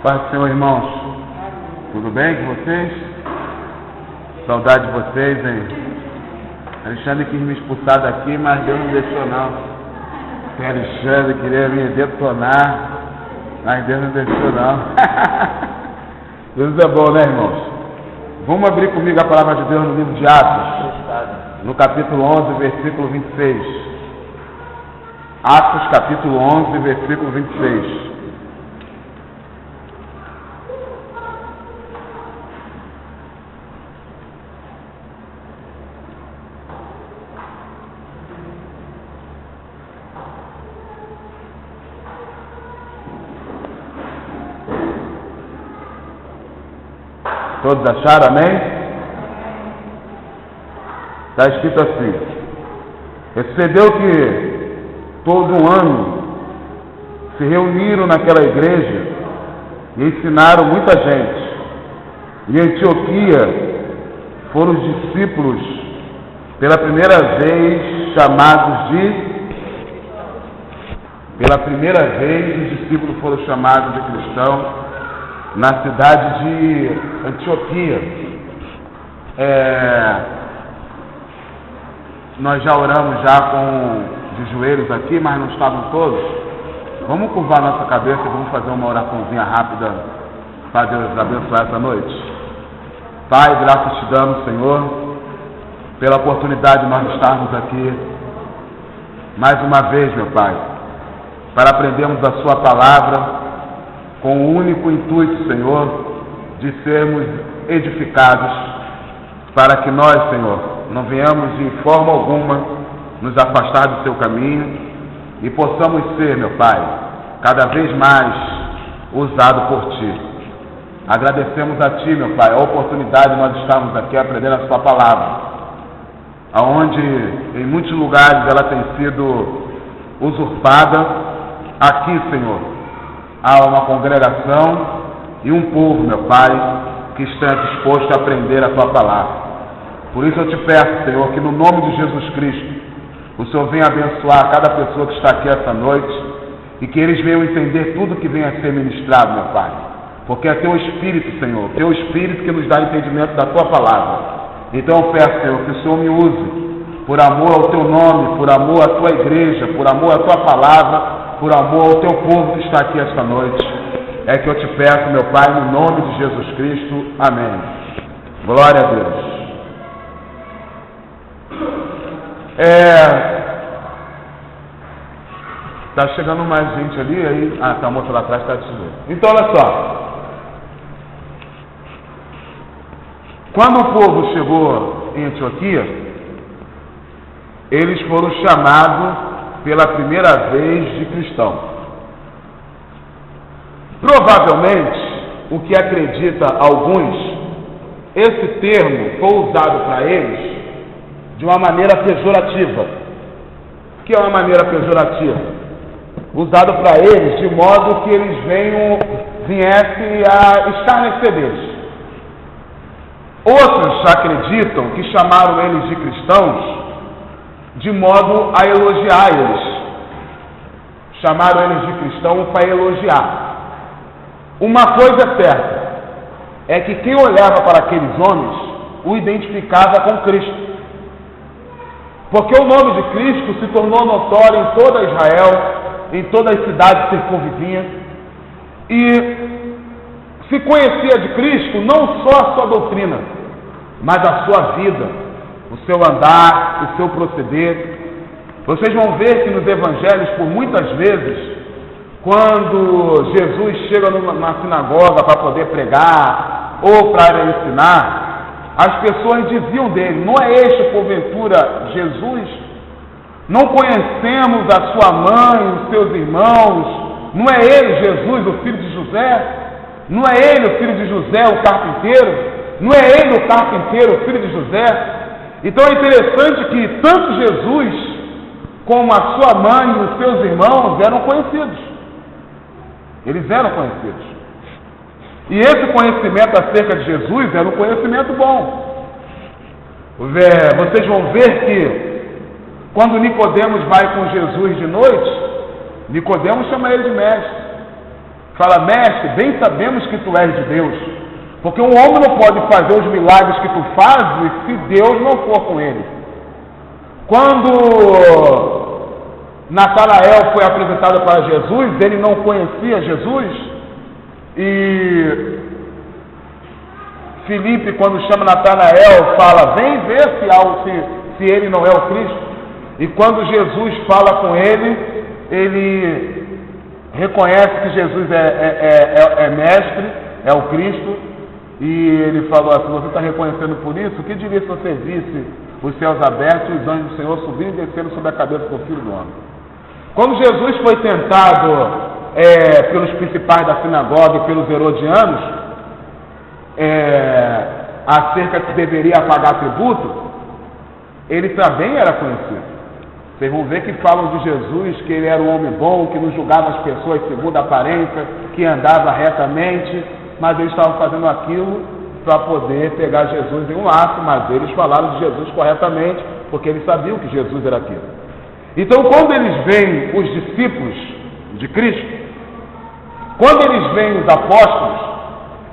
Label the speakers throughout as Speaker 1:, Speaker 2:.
Speaker 1: Paz do Senhor, irmãos. Tudo bem com vocês? Saudade de vocês, hein? Alexandre quis me expulsar daqui, mas Deus não deixou não. O Alexandre queria me detonar, mas Deus não deixou não. Deus é bom, né, irmãos? Vamos abrir comigo a palavra de Deus no livro de Atos, no capítulo 11, versículo 26. Atos, capítulo 11, versículo 26. Todos acharam, amém? Está escrito assim: sucedeu que todo um ano se reuniram naquela igreja e ensinaram muita gente. E em Antioquia foram os discípulos pela primeira vez chamados de cristãos na cidade de Antioquia. Nós já oramos de joelhos aqui, mas não estavam todos. Vamos curvar nossa cabeça e vamos fazer uma oraçãozinha rápida para Deus abençoar essa noite. Pai, graças te damos, Senhor, pela oportunidade de nós estarmos aqui mais uma vez, meu Pai, para aprendermos a sua palavra com o único intuito, Senhor, de sermos edificados, para que nós, Senhor, não venhamos de forma alguma nos afastar do Seu caminho e possamos ser, meu Pai, cada vez mais usado por Ti. Agradecemos a Ti, meu Pai, a oportunidade de nós estarmos aqui aprendendo a Sua palavra, aonde em muitos lugares ela tem sido usurpada. Aqui, Senhor, há uma congregação e um povo, meu Pai, que está disposto a aprender a Tua palavra. Por isso eu te peço, Senhor, que no nome de Jesus Cristo, o Senhor venha abençoar cada pessoa que está aqui essa noite e que eles venham entender tudo que vem a ser ministrado, meu Pai. Porque é Teu Espírito, Senhor, Teu Espírito que nos dá entendimento da Tua palavra. Então eu peço, Senhor, que o Senhor me use por amor ao Teu nome, por amor à Tua igreja, por amor à Tua palavra, por amor ao Teu povo que está aqui esta noite. É que eu te peço, meu Pai, no nome de Jesus Cristo. Amém. Glória a Deus. Está chegando mais gente ali, aí... tá a moça lá atrás, está te vendo. Então, olha só. Quando o povo chegou em Antioquia, eles foram chamados pela primeira vez de cristão. Provavelmente, o que acredita alguns, esse termo foi usado para eles de uma maneira pejorativa. O que é uma maneira pejorativa? Usado para eles de modo que eles viessem a escarnecer deles. Outros acreditam que chamaram eles de cristãos de modo a elogiar eles. Chamaram eles de cristãos para elogiar. Uma coisa é certa, é que quem olhava para aqueles homens o identificava com Cristo. Porque o nome de Cristo se tornou notório em toda Israel, em todas as cidades circunvizinhas, e se conhecia de Cristo não só a sua doutrina, mas a sua vida, o seu andar, o seu proceder. Vocês vão ver que nos evangelhos, por muitas vezes, quando Jesus chega na sinagoga para poder pregar ou para ensinar, as pessoas diziam dele: não é este porventura Jesus? Não conhecemos a sua mãe, os seus irmãos? Não é ele Jesus, o filho de José? Não é ele o filho de José, o carpinteiro? Não é ele o carpinteiro, o filho de José? Então é interessante que tanto Jesus como a sua mãe e os seus irmãos eram conhecidos. Eles eram conhecidos. E esse conhecimento acerca de Jesus era um conhecimento bom. Vocês vão ver que quando Nicodemos vai com Jesus de noite, Nicodemos chama ele de mestre. Fala: mestre, bem sabemos que tu és de Deus, porque um homem não pode fazer os milagres que tu fazes se Deus não for com ele. Quando Natanael foi apresentado para Jesus, ele não conhecia Jesus, e Filipe, quando chama Natanael, fala: vem ver se ele não é o Cristo. E quando Jesus fala com ele, ele reconhece que Jesus é mestre, é o Cristo, e ele falou assim: você está reconhecendo por isso? O que diria se você visse os céus abertos e os anjos do Senhor subindo e descendo sobre a cabeça do Filho do Homem? Quando Jesus foi tentado pelos principais da sinagoga e pelos herodianos acerca que deveria pagar tributo, ele também era conhecido. Vocês vão ver que falam de Jesus que ele era um homem bom, que não julgava as pessoas segundo a aparência, que andava retamente, mas eles estavam fazendo aquilo para poder pegar Jesus em um ato, mas eles falaram de Jesus corretamente, porque eles sabiam que Jesus era aquilo. Então, quando eles veem os discípulos de Cristo, quando eles veem os apóstolos,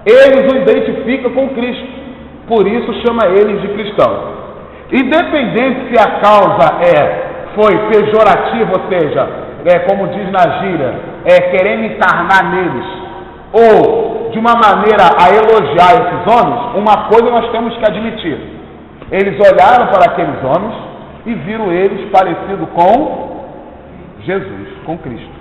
Speaker 1: eles o identificam com Cristo, por isso chama eles de cristãos. Independente se a causa foi pejorativa, ou seja, como diz na gíria, querendo encarnar neles, ou de uma maneira a elogiar esses homens, uma coisa nós temos que admitir: eles olharam para aqueles homens e viram eles parecidos com Jesus, com Cristo.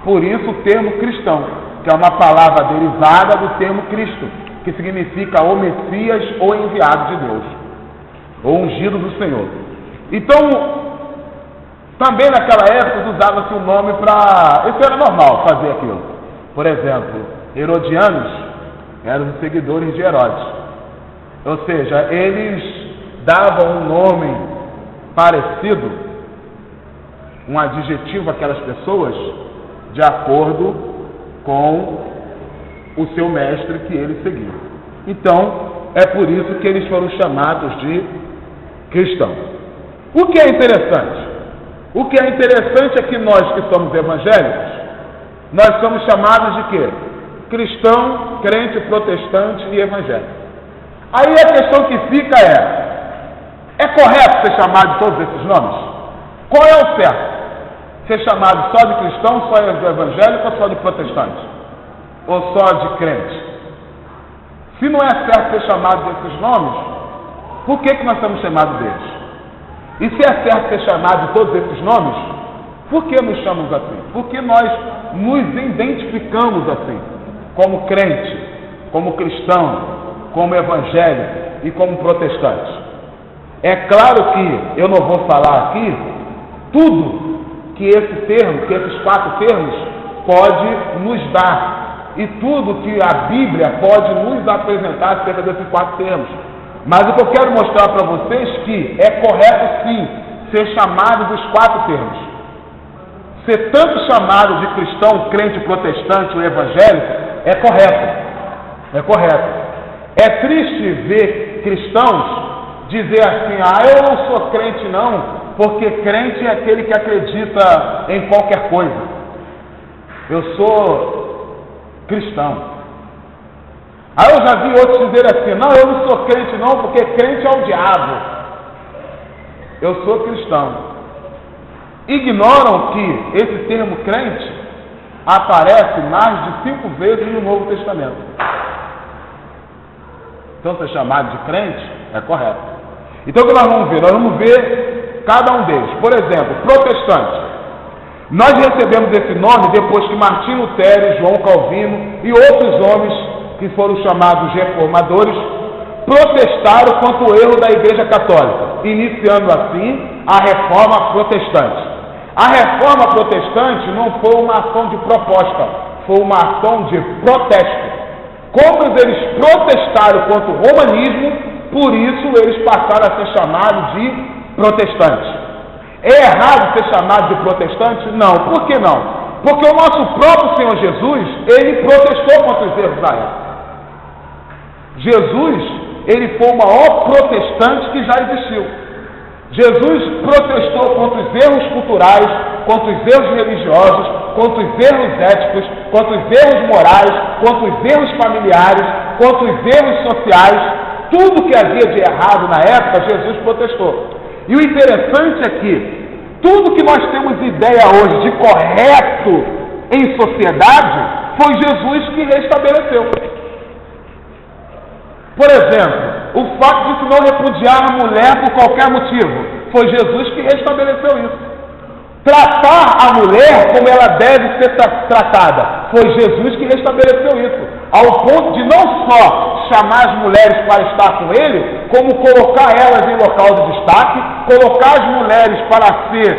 Speaker 1: Por isso o termo cristão, que é uma palavra derivada do termo Cristo, que significa o Messias ou enviado de Deus, ou ungido do Senhor. Então, também naquela época usava-se o nome para... Isso era normal, fazer aquilo. Por exemplo, herodianos eram os seguidores de Herodes. Ou seja, eles davam um nome parecido, um adjetivo àquelas pessoas, de acordo com o seu mestre que eles seguiam. Então, é por isso que eles foram chamados de cristãos. O que é interessante? O que é interessante é que nós que somos evangélicos, nós somos chamados de quê? Cristão, crente, protestante e evangélico. Aí a questão que fica é correto ser chamado de todos esses nomes? Qual é o certo? Ser chamado só de cristão, só de evangélico ou só de protestante? Ou só de crente? Se não é certo ser chamado desses nomes, por que nós somos chamados deles? E se é certo ser chamado de todos esses nomes, por que nos chamamos assim? Porque nós nos identificamos assim, como crente, como cristão, como evangélico e como protestante. É claro que eu não vou falar aqui tudo que que esses 4 termos pode nos dar, e tudo que a Bíblia pode nos apresentar acerca desses 4 termos. Mas o que eu quero mostrar para vocês é que é correto sim ser chamado dos 4 termos. Ser tanto chamado de cristão, crente, protestante ou evangélico é correto. É correto. É triste ver cristãos dizer assim: eu não sou crente não, porque crente é aquele que acredita em qualquer coisa. Eu sou cristão. Aí eu já vi outros dizer assim: não, eu não sou crente não, porque crente é o diabo. Eu sou cristão. Ignoram que esse termo crente aparece mais de 5 vezes no Novo Testamento. Então ser chamado de crente é correto. Então o que nós vamos ver? Nós vamos ver cada um deles. Por exemplo, protestante. Nós recebemos esse nome depois que Martinho Lutero, João Calvino e outros homens que foram chamados reformadores protestaram contra o erro da Igreja Católica, iniciando assim a Reforma Protestante. A Reforma Protestante não foi uma ação de proposta, foi uma ação de protesto. Como eles protestaram contra o romanismo, por isso eles passaram a ser chamados de protestantes. É errado ser chamado de protestante? Não. Por que não? Porque o nosso próprio Senhor Jesus, ele protestou contra os erros da época. Jesus, ele foi o maior protestante que já existiu. Jesus protestou contra os erros culturais, contra os erros religiosos, quanto os erros éticos, quanto os erros morais, quanto os erros familiares, quanto os erros sociais, tudo que havia de errado na época, Jesus protestou. E o interessante é que tudo que nós temos ideia hoje de correto em sociedade, foi Jesus que restabeleceu. Por exemplo, o fato de se não repudiar a mulher por qualquer motivo, foi Jesus que restabeleceu isso. Tratar a mulher como ela deve ser tratada, foi Jesus que restabeleceu isso, ao ponto de não só chamar as mulheres para estar com ele, como colocar elas em local de destaque, colocar as mulheres para ser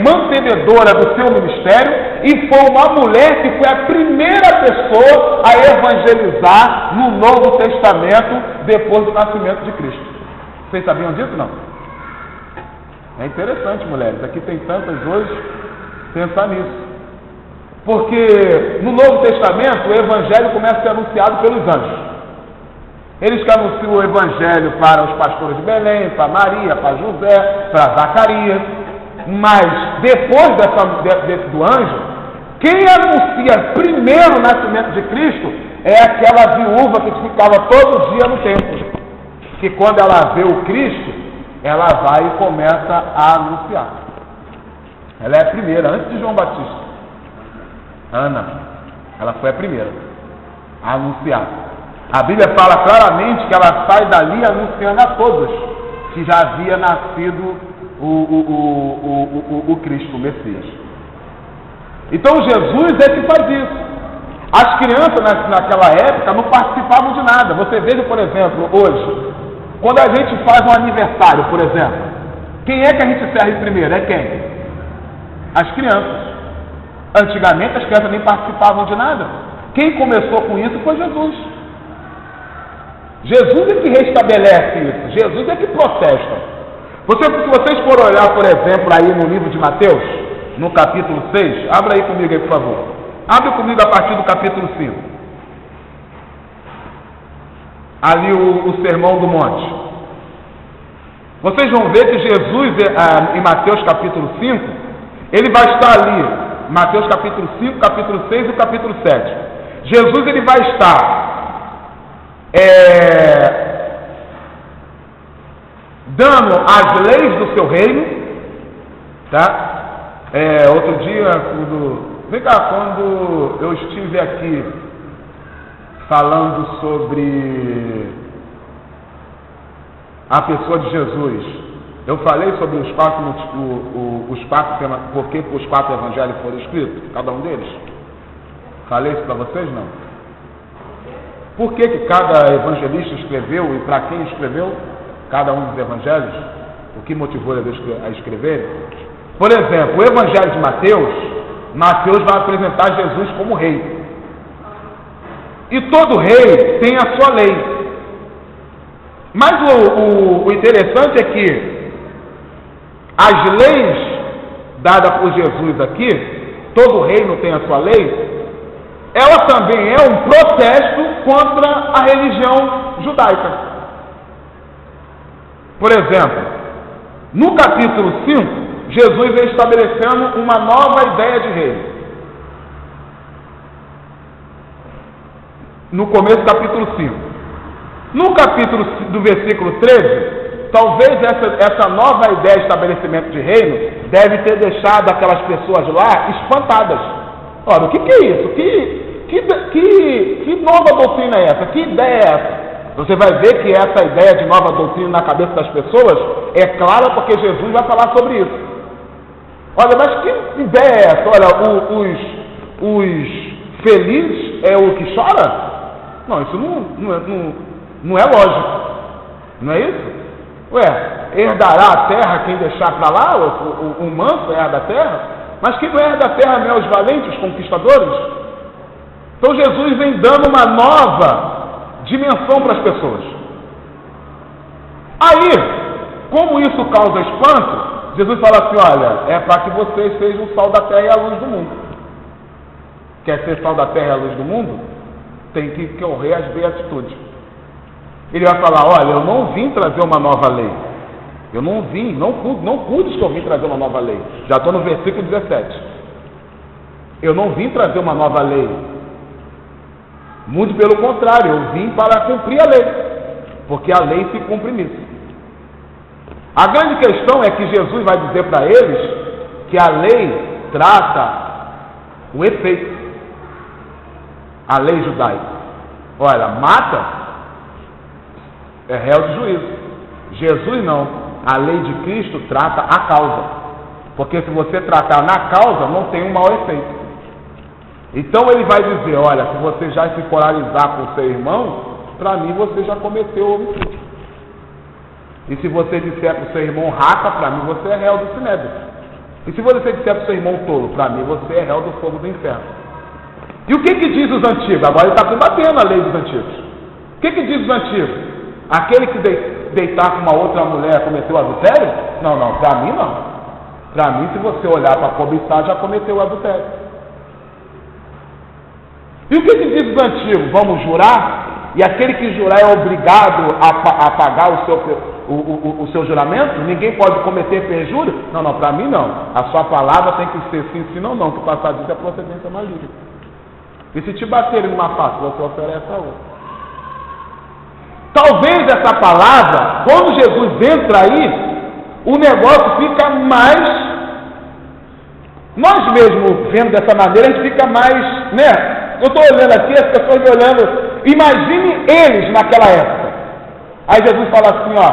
Speaker 1: mantenedora do seu ministério, e foi uma mulher que foi a primeira pessoa a evangelizar no Novo Testamento depois do nascimento de Cristo. Vocês sabiam disso, não? É interessante, mulheres, aqui tem tantas hoje, pensar nisso. Porque no Novo Testamento o Evangelho começa a ser anunciado pelos anjos. Eles que anunciam o Evangelho para os pastores de Belém, para Maria, para José, para Zacarias. Mas depois do anjo, quem anuncia primeiro o nascimento de Cristo é aquela viúva que ficava todo dia no templo. Que quando ela vê o Cristo, ela vai e começa a anunciar. Ela é a primeira, antes de João Batista. Ana, ela foi a primeira a anunciar. A Bíblia fala claramente que ela sai dali anunciando a todos que já havia nascido o Cristo, o Messias. Então Jesus é que faz isso. As crianças naquela época não participavam de nada. Você veja, por exemplo, hoje, quando a gente faz um aniversário, por exemplo, quem é que a gente serve primeiro? É quem? As crianças. Antigamente as crianças nem participavam de nada. Quem começou com isso foi Jesus. Jesus é que restabelece isso. Jesus é que protesta. Se vocês forem olhar, por exemplo, aí no livro de Mateus, no capítulo 6, abra aí comigo aí, por favor. Abre comigo a partir do capítulo 5. Ali o Sermão do Monte. Vocês vão ver que Jesus, em Mateus capítulo 5, ele vai estar ali, Mateus capítulo 5, capítulo 6 e capítulo 7. Jesus ele vai estar dando as leis do seu reino, tá? Outro dia, quando eu estive aqui falando sobre a pessoa de Jesus, eu falei sobre os quatro, porque os 4 evangelhos foram escritos, cada um deles. Falei isso para vocês, não? Por que cada evangelista escreveu e para quem escreveu cada um dos evangelhos? O que motivou a escrever? Por exemplo, o evangelho de Mateus vai apresentar Jesus como rei. E todo rei tem a sua lei. Mas o interessante é que as leis dadas por Jesus aqui, todo reino tem a sua lei, ela também é um protesto contra a religião judaica. Por exemplo, no capítulo 5, Jesus vem estabelecendo uma nova ideia de reino. No começo do capítulo 5. No capítulo do versículo 13, talvez essa nova ideia de estabelecimento de reino deve ter deixado aquelas pessoas lá espantadas. Ora, o que é isso? Que nova doutrina é essa? Que ideia é essa? Você vai ver que essa ideia de nova doutrina na cabeça das pessoas é clara porque Jesus vai falar sobre isso. Olha, mas que ideia é essa? Olha, os felizes é o que chora? Não, isso não é lógico. Não é isso? Herdará a terra quem deixar para lá? O manso herda a terra? Mas quem não herda a terra não é os valentes, os conquistadores? Então Jesus vem dando uma nova dimensão para as pessoas. Aí, como isso causa espanto, Jesus fala assim, olha, é para que vocês sejam o sal da terra e a luz do mundo. Quer ser sal da terra e a luz do mundo? Tem que correr as beatitudes. Ele vai falar, olha, eu não vim trazer uma nova lei. Eu não vim, não cuides que eu vim trazer uma nova lei. Já estou no versículo 17. Eu não vim trazer uma nova lei. Muito pelo contrário, eu vim para cumprir a lei. Porque a lei se cumpre nisso. A grande questão é que Jesus vai dizer para eles que a lei trata o efeito. A lei judaica. Olha, mata é réu de juízo. Jesus não. A lei de Cristo trata a causa. Porque se você tratar na causa, não tem um mau efeito. Então ele vai dizer, olha, se você já se polarizar com o seu irmão, para mim você já cometeu o homicídio. E se você disser para o seu irmão raca, para mim você é réu do sinédrio. E se você disser para o seu irmão tolo, para mim você é réu do fogo do inferno. E o que diz os antigos? Agora ele está combatendo a lei dos antigos. O que diz os antigos? Aquele que deitar com uma outra mulher cometeu adultério? Não, para mim não. Para mim, se você olhar para cobiçar, já cometeu o adultério. E o que diz os antigos? Vamos jurar? E aquele que jurar é obrigado a pagar o seu juramento? Ninguém pode cometer perjúrio? Não, para mim não. A sua palavra tem que ser sim, não, que passar disso é procedência maligna. E se te baterem numa face, você oferece a outra. Talvez essa palavra, quando Jesus entra aí, o negócio fica mais... Nós mesmos, vendo dessa maneira, a gente fica mais, né? Eu estou olhando aqui, as pessoas me olhando. Imagine eles naquela época. Aí Jesus fala assim, ó,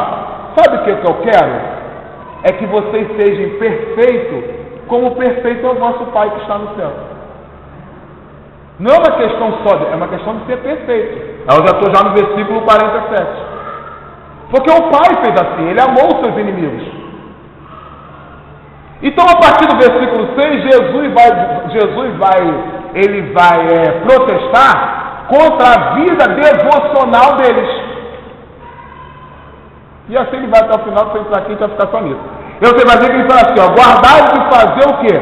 Speaker 1: sabe o que eu quero? É que vocês sejam perfeitos, como perfeito é o vosso Pai que está no céu. Não é uma questão só, é uma questão de ser perfeito. Eu já estou no versículo 47. Porque o Pai fez assim, Ele amou os seus inimigos. Então, a partir do versículo 6, Jesus vai protestar contra a vida devocional deles. E assim ele vai até o final, sem entrar aqui, a gente vai ficar só nisso. Você vai ver que ele fala assim, ó, guardai de fazer o quê?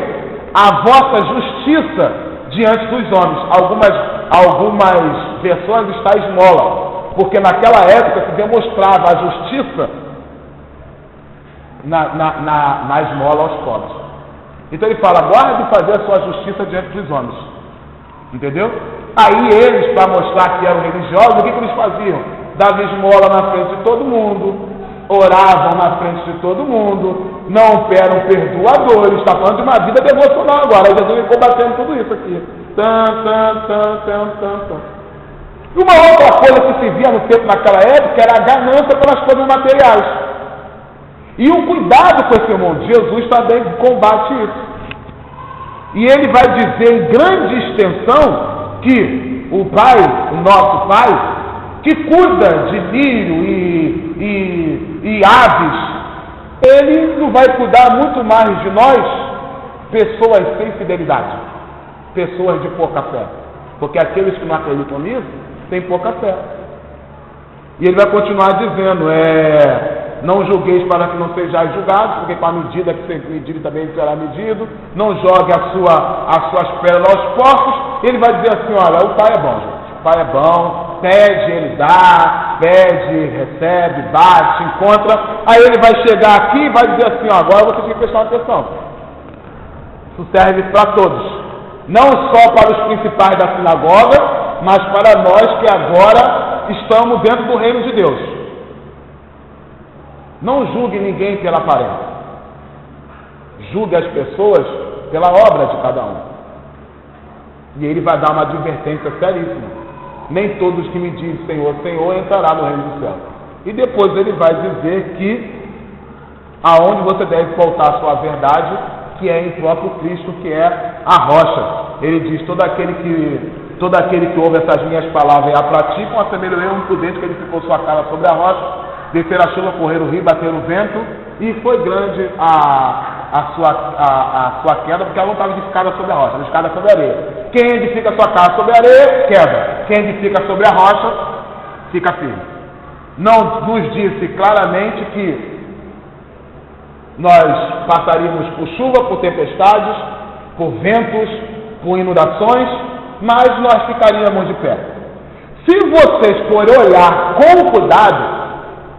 Speaker 1: A vossa justiça diante dos homens. Algumas versões está a esmola, porque naquela época se demonstrava a justiça na esmola aos pobres. Então ele fala, guarda de fazer a sua justiça diante dos homens. Entendeu? Aí eles, para mostrar que eram religiosos, o que eles faziam? Davam esmola na frente de todo mundo, oravam na frente de todo mundo, não eram perdoadores. Está falando de uma vida devocional agora. Aí Jesus ficou batendo tudo isso aqui. E uma outra coisa que se via no tempo naquela época era a ganância pelas coisas materiais. E o cuidado com esse mundo. Jesus também combate isso. E ele vai dizer em grande extensão que o Pai, o nosso Pai, que cuida de milho e aves, Ele não vai cuidar muito mais de nós, pessoas sem fidelidade, pessoas de pouca fé. Porque aqueles que não acreditam nisso, têm pouca fé. E ele vai continuar dizendo, não julgueis para que não sejais julgados, porque com a medida que você medir também será medido. Não jogue as suas pérolas aos porcos. Ele vai dizer assim, olha, o Pai é bom, gente. O Pai é bom, pede, Ele dá, pede, recebe, bate, encontra. Aí ele vai chegar aqui e vai dizer assim, agora você tem que prestar atenção. Isso serve para todos. Não só para os principais da sinagoga, mas para nós que agora estamos dentro do reino de Deus. Não julgue ninguém pela aparência. Julgue as pessoas pela obra de cada um. E ele vai dar uma advertência seríssima. Nem todos que me dizem Senhor, Senhor entrará no reino do céu. E depois ele vai dizer que aonde você deve voltar a sua verdade, que é em próprio Cristo, que é a rocha. Ele diz, todo aquele que ouve essas minhas palavras e a praticam, assemelha um prudente que edificou sua casa sobre a rocha, descer a chuva, correr o rio, bater o vento, e foi grande a sua queda, porque ela não estava edificada sobre a rocha, ela edificada sobre a areia. Quem edifica a sua casa sobre a areia, queda. Quem edifica sobre a rocha, fica firme. Não nos disse claramente que nós passaríamos por chuva, por tempestades, por ventos, por inundações, mas nós ficaríamos de pé. Se vocês forem olhar com cuidado,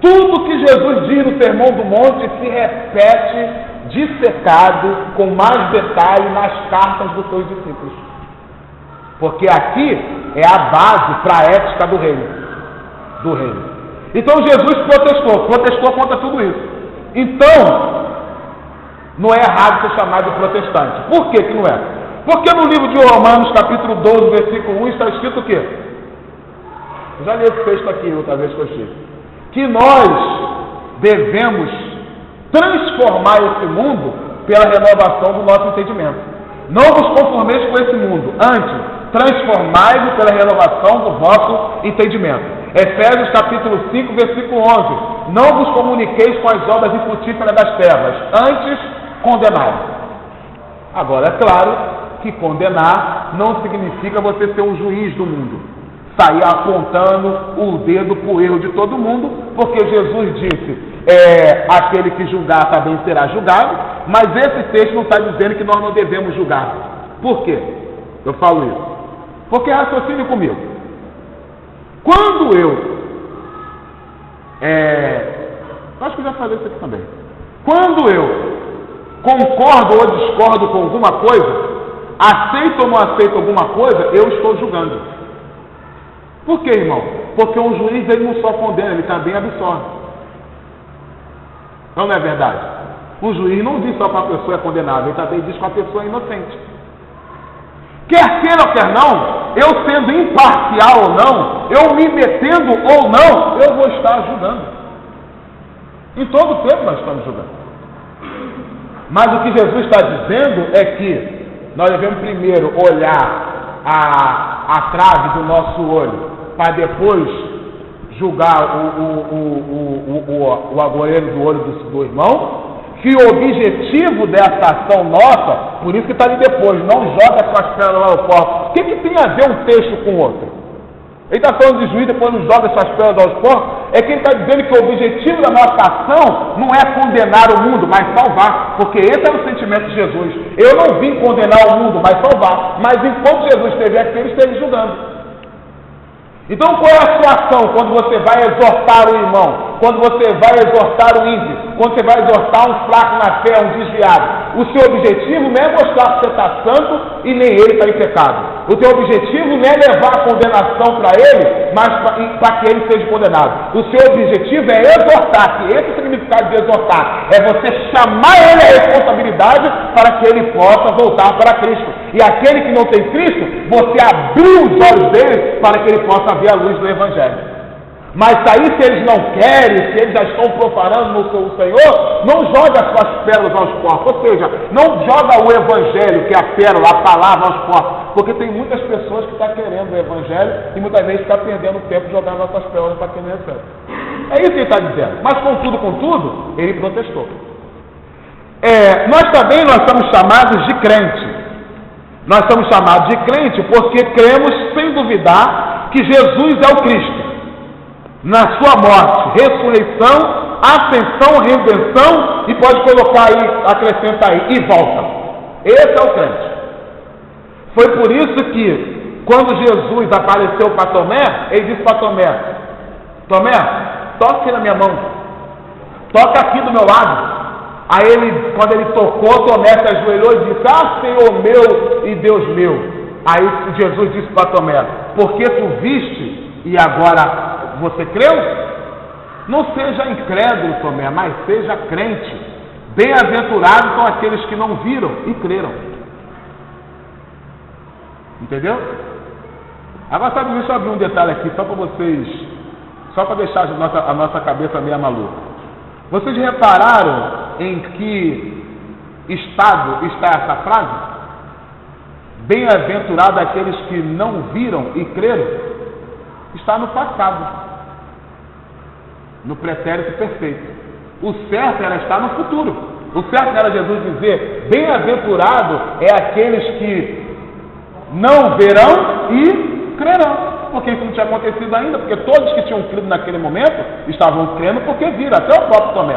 Speaker 1: tudo que Jesus diz no Sermão do Monte se repete dissecado com mais detalhe nas cartas dos seus discípulos. Porque aqui é a base para a ética do reino. Então Jesus protestou contra tudo isso. Então, não é errado ser chamado de protestante. Por que não é? Porque no livro de Romanos, capítulo 12, versículo 1, está escrito o quê? Eu já li esse texto aqui outra vez que eu estive. Que nós devemos transformar esse mundo pela renovação do nosso entendimento. Não vos conformeis com esse mundo, antes, transformai-vos pela renovação do vosso entendimento. Efésios capítulo 5, versículo 11. Não vos comuniqueis com as obras infrutíferas das trevas, antes condenai. Agora, é claro que condenar não significa você ser um juiz do mundo, sair apontando o dedo para o erro de todo mundo, porque Jesus disse, aquele que julgar também será julgado, mas esse texto não está dizendo que nós não devemos julgar. Por quê? Eu falo isso. Porque raciocine comigo. Quando eu acho que eu já falei isso aqui também. Quando eu concordo ou discordo com alguma coisa, aceito ou não aceito alguma coisa, eu estou julgando. Por quê, irmão? Porque um juiz ele não só condena, ele também absolve. Então não é verdade? O juiz não diz só que a pessoa é condenável, ele também diz que a pessoa é inocente. Quer queira ou quer não, eu sendo imparcial ou não, eu me metendo ou não, eu vou estar julgando. Em todo tempo nós estamos julgando. Mas o que Jesus está dizendo é que nós devemos primeiro olhar a trave do nosso olho, para depois julgar o agorheiro do olho do irmão, que o objetivo dessa ação nossa, por isso que está ali depois, não joga suas pérolas ao porco. O que tem a ver um texto com o outro? Ele está falando de juiz, depois não joga suas pérolas aos porcos. É que ele está dizendo que o objetivo da nossa ação não é condenar o mundo, mas salvar. Porque esse é o sentimento de Jesus. Eu não vim condenar o mundo, mas salvar. Mas enquanto Jesus esteve aqui, ele esteve julgando. Então qual é a sua ação quando você vai exortar o irmão? Quando você vai exortar o ímpio? Quando você vai exortar um fraco na fé, um desviado? O seu objetivo não é mostrar que você está santo e nem ele está em pecado. O teu objetivo não é levar a condenação para ele, mas para que ele seja condenado. O seu objetivo é exortar, que esse é o significado de exortar. É você chamar ele à responsabilidade para que ele possa voltar para Cristo. E aquele que não tem Cristo, você abrir os olhos dele para que ele possa ver a luz do Evangelho. Mas aí, se eles não querem, se eles já estão profanando no seu Senhor, não joga as suas pérolas aos porcos. Ou seja, não joga o Evangelho, que é a pérola, a palavra aos porcos. Porque tem muitas pessoas que estão querendo o Evangelho e muitas vezes está perdendo tempo jogando as suas pérolas para quem não recebe. É isso que ele está dizendo. Mas contudo, ele protestou. Nós somos chamados de crente. Nós somos chamados de crente porque cremos sem duvidar que Jesus é o Cristo. Na sua morte, ressurreição, ascensão, redenção, e pode colocar aí, acrescenta aí, e volta. Esse é o crente. Foi por isso que, quando Jesus apareceu para Tomé, ele disse para Tomé, toca aqui na minha mão, toca aqui do meu lado. Aí quando ele tocou, Tomé se ajoelhou e disse, Senhor meu e Deus meu. Aí Jesus disse para Tomé, porque tu viste e agora você creu? Não seja incrédulo, Tomé, mas seja crente. Bem-aventurados são aqueles que não viram e creram. Entendeu? Agora sabe, deixa eu abrir um detalhe aqui, só para vocês, só para deixar a nossa cabeça meio maluca. Vocês repararam em que estado está essa frase? Bem-aventurado aqueles que não viram e creram. Está no passado, no pretérito perfeito. O certo era estar no futuro. O certo era Jesus dizer, bem-aventurado é aqueles que não verão e crerão. Porque isso não tinha acontecido ainda, porque todos que tinham crido naquele momento estavam crendo porque viram, até o próprio Tomé.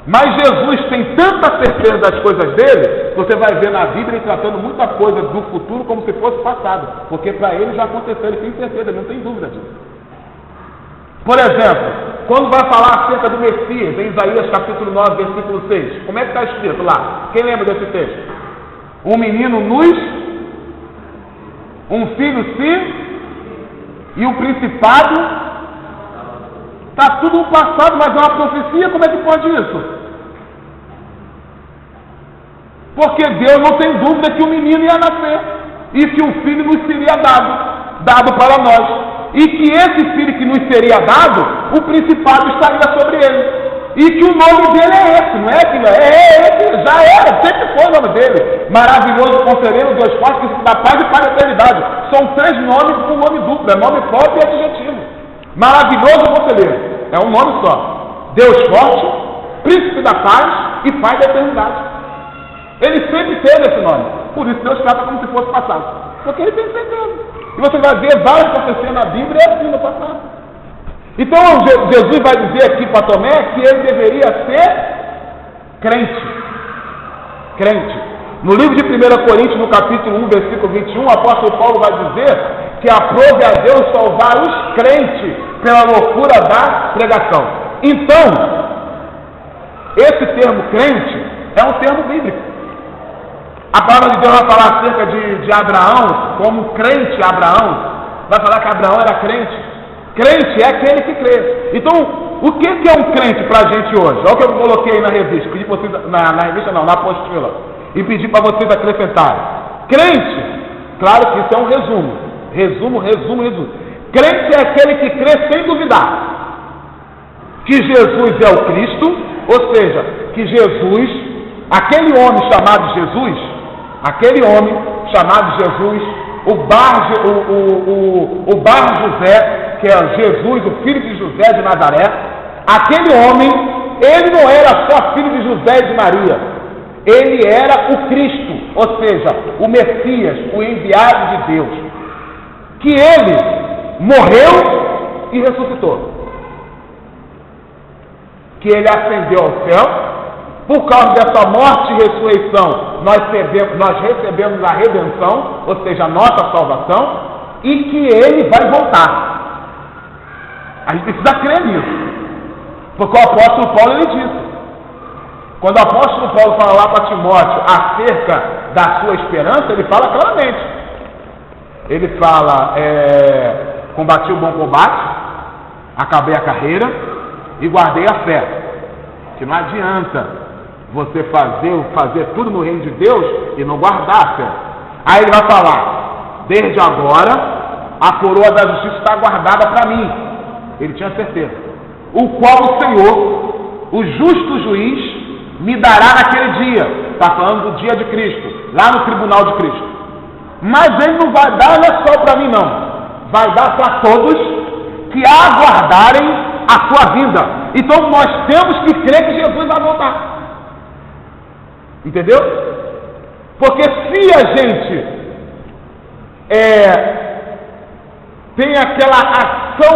Speaker 1: Mas Jesus tem tanta certeza das coisas dele, você vai ver na Bíblia ele tratando muita coisa do futuro como se fosse passado, porque para ele já aconteceu, ele tem certeza, ele não tem dúvida disso. Por exemplo, quando vai falar acerca do Messias, em Isaías capítulo 9, versículo 6, como é que está escrito lá? Quem lembra desse texto? Um menino nos, um filho se, e o principado, está tudo no passado, mas é uma profecia, como é que pode isso? Porque Deus não tem dúvida que o menino ia nascer, e que o filho nos seria dado para nós. E que esse filho que nos seria dado, o principado estaria sobre ele. E que o nome dele é esse, não é aquilo? Esse, já era, sempre foi o nome dele. Maravilhoso Conselheiro, Deus forte, Príncipe da paz e Pai da eternidade. São 3 nomes com nome duplo, é nome próprio e adjetivo. Maravilhoso Conselheiro, é um nome só. Deus forte, Príncipe da paz e Pai da eternidade. Ele sempre teve esse nome. Por isso Deus trata como se fosse passado. Porque ele tem certeza. E você vai ver várias profecias na Bíblia e assim no passado. Então Jesus vai dizer aqui para Tomé que ele deveria ser crente. Crente. No livro de 1 Coríntios, no capítulo 1, versículo 21, o apóstolo Paulo vai dizer que aprove a Deus salvar os crentes pela loucura da pregação. Então, esse termo crente é um termo bíblico. A palavra de Deus vai falar acerca de Abraão, como crente Abraão. Vai falar que Abraão era crente. Crente é aquele que crê. Então, o que é um crente para a gente hoje? Olha o que eu coloquei aí na revista. Pedi para vocês, na revista não, na apostila. E pedi para vocês acrescentarem. Crente, claro que isso é um resumo. Resumo. Crente é aquele que crê sem duvidar que Jesus é o Cristo, ou seja, que Jesus, aquele homem chamado Jesus, o Bar José, que é Jesus, o filho de José de Nazaré, aquele homem, ele não era só filho de José e de Maria, ele era o Cristo, ou seja, o Messias, o enviado de Deus, que ele morreu e ressuscitou, que ele ascendeu ao céu. Por causa dessa morte e ressurreição, nós recebemos a redenção, ou seja, a nossa salvação, e que ele vai voltar. A gente precisa crer nisso. Porque o apóstolo Paulo, ele disse. Quando o apóstolo Paulo fala lá para Timóteo acerca da sua esperança, ele fala claramente. Ele fala, combati o bom combate, acabei a carreira e guardei a fé. Que não adianta você fazer tudo no reino de Deus e não guardar a fé. Aí ele vai falar, desde agora a coroa da justiça está guardada para mim. Ele tinha certeza. O qual o Senhor, o justo juiz, me dará naquele dia. Está falando do dia de Cristo, lá no tribunal de Cristo. Mas ele não vai dar, não é só para mim não. Vai dar para todos que aguardarem a sua vinda. Então nós temos que crer que Jesus vai voltar. Entendeu? Porque se a gente tem aquela ação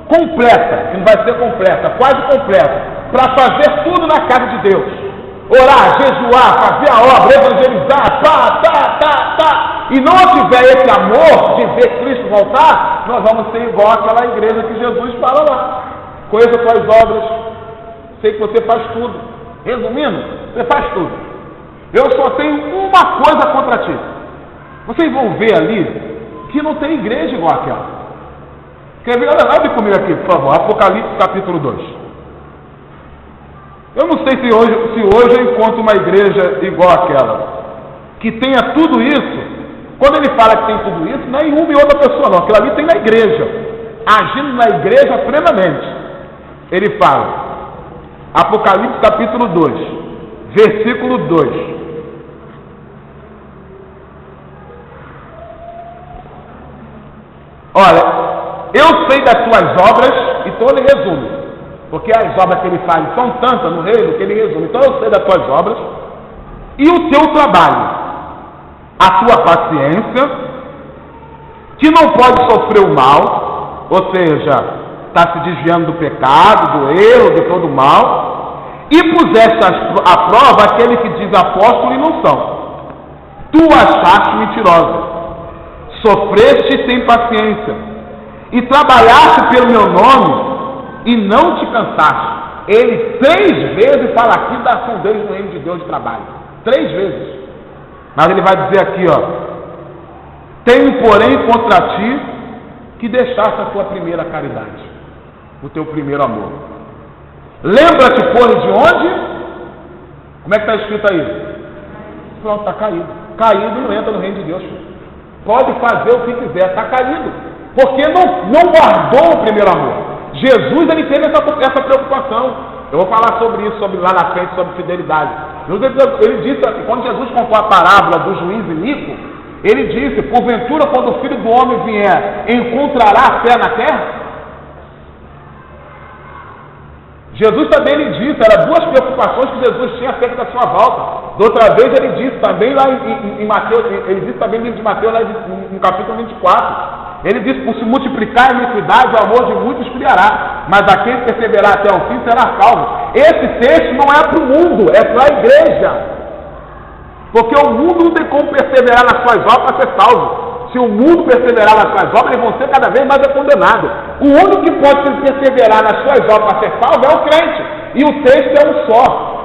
Speaker 1: completa, que não vai ser completa, quase completa, para fazer tudo na casa de Deus, orar, jejuar, fazer a obra, evangelizar, e não tiver esse amor de ver Cristo voltar, nós vamos ser igual àquela igreja que Jesus fala lá. Conheça as tuas obras, sei que você faz tudo. Resumindo, você faz tudo. Eu só tenho uma coisa contra ti. Vocês vão ver ali que não tem igreja igual àquela. Quer ver? Abre comigo aqui, por favor. Apocalipse capítulo 2. Eu não sei se hoje eu encontro uma igreja igual àquela, que tenha tudo isso. Quando ele fala que tem tudo isso, não é em uma e outra pessoa não. Aquilo ali tem na igreja. Agindo na igreja plenamente. Ele fala, Apocalipse capítulo 2, versículo 2. Olha, eu sei das tuas obras, então ele resume, porque as obras que ele faz são tantas no reino que ele resume. Então eu sei das tuas obras e o teu trabalho, a tua paciência, que não pode sofrer o mal, ou seja, está se desviando do pecado, do erro, de todo o mal, e puseste à prova aquele que diz apóstolo e não são. Tu achaste mentirosa, sofreste sem paciência, e trabalhaste pelo meu nome, e não te cansaste. Ele 3 vezes fala aqui da ação deles no reino de Deus de trabalho. 3 vezes. Mas ele vai dizer aqui, tenho porém contra ti que deixaste a tua primeira caridade, o teu primeiro amor. Lembra-te, pois, de onde? Como é que está escrito aí? Pronto, está caído. Caído não entra no reino de Deus. Pode fazer o que quiser, está caído. Porque não guardou o primeiro amor. Jesus, ele teve essa preocupação. Eu vou falar sobre isso, lá na frente, sobre fidelidade. Ele disse, quando Jesus contou a parábola do juiz iníquo, ele disse, porventura, quando o Filho do Homem vier, encontrará fé na terra? Jesus também, ele disse, eram 2 preocupações que Jesus tinha acerca da sua volta. Da outra vez ele disse também lá em Mateus, ele disse também no livro de Mateus, lá no capítulo 24, ele disse, por se multiplicar a iniquidade, o amor de muitos esfriará, mas aquele que perseverar até o fim será salvo. Esse texto não é para o mundo, é para a igreja. Porque o mundo não tem como perseverar nas suas obras para ser salvo. Se o mundo perseverar nas suas obras, eles vão ser cada vez mais condenados. O único que pode perseverar nas suas obras para ser salvo é o crente. E o texto é um só.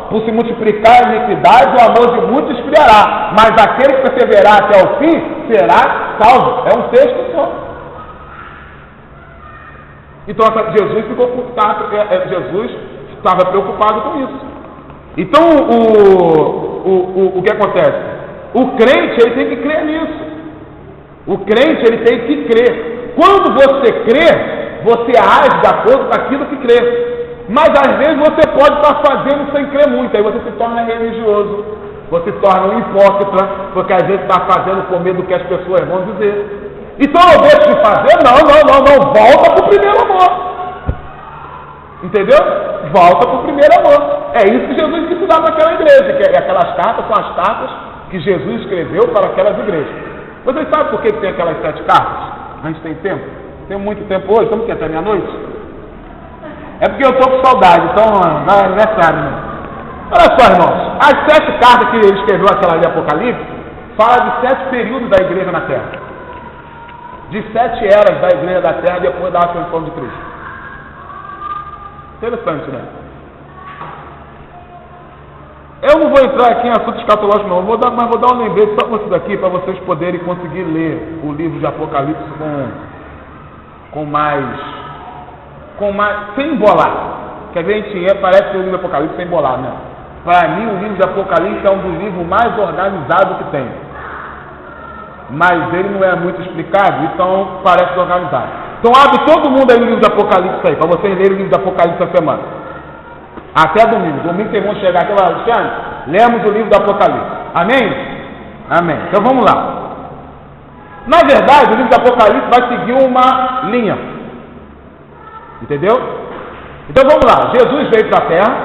Speaker 1: Por se multiplicar a iniquidade, o amor de muitos esfriará, mas aquele que perseverar até o fim será salvo. É um texto só. Então Jesus estava preocupado com isso. Então o que acontece? O crente, ele tem que crer nisso. O crente, ele tem que crer. Quando você crê, você age de acordo com aquilo que crê. Mas às vezes você pode estar fazendo sem crer muito, aí você se torna religioso, você se torna um hipócrita, porque às vezes está fazendo com medo do que as pessoas vão dizer. Então eu deixo de fazer? Não, volta para o primeiro amor. Entendeu? Volta para o primeiro amor. É isso que Jesus quis dar para aquela igreja, que aquelas cartas são as cartas que Jesus escreveu para aquelas igrejas. Vocês sabem por que tem aquelas 7 cartas? A gente tem tempo? Tem muito tempo hoje, estamos aqui até meia-noite? É porque eu estou com saudade, então não é necessário, né? Olha só, irmãos, as 7 cartas que ele escreveu aquela de Apocalipse fala de 7 períodos da igreja na Terra, de 7 eras da igreja da Terra depois da ascensão de Cristo. Interessante, né? Eu não vou entrar aqui em assunto escatológico não, mas vou dar um lembrete só para vocês aqui, para vocês poderem conseguir ler o livro de Apocalipse com mais, sem embolar. Quer ver, a gente parece que o livro de Apocalipse sem embolar, né? Para mim, o livro de Apocalipse é um dos livros mais organizados que tem. Mas ele não é muito explicado, então parece organizado. Então abre todo mundo aí no livro de Apocalipse aí, para vocês lerem o livro de Apocalipse essa semana. Até domingo. Domingo vocês vão chegar aqui e falar, Alexandre, lemos o livro do Apocalipse. Amém? Amém. Então vamos lá. Na verdade, o livro do Apocalipse vai seguir uma linha. Entendeu? Então vamos lá. Jesus veio para a terra,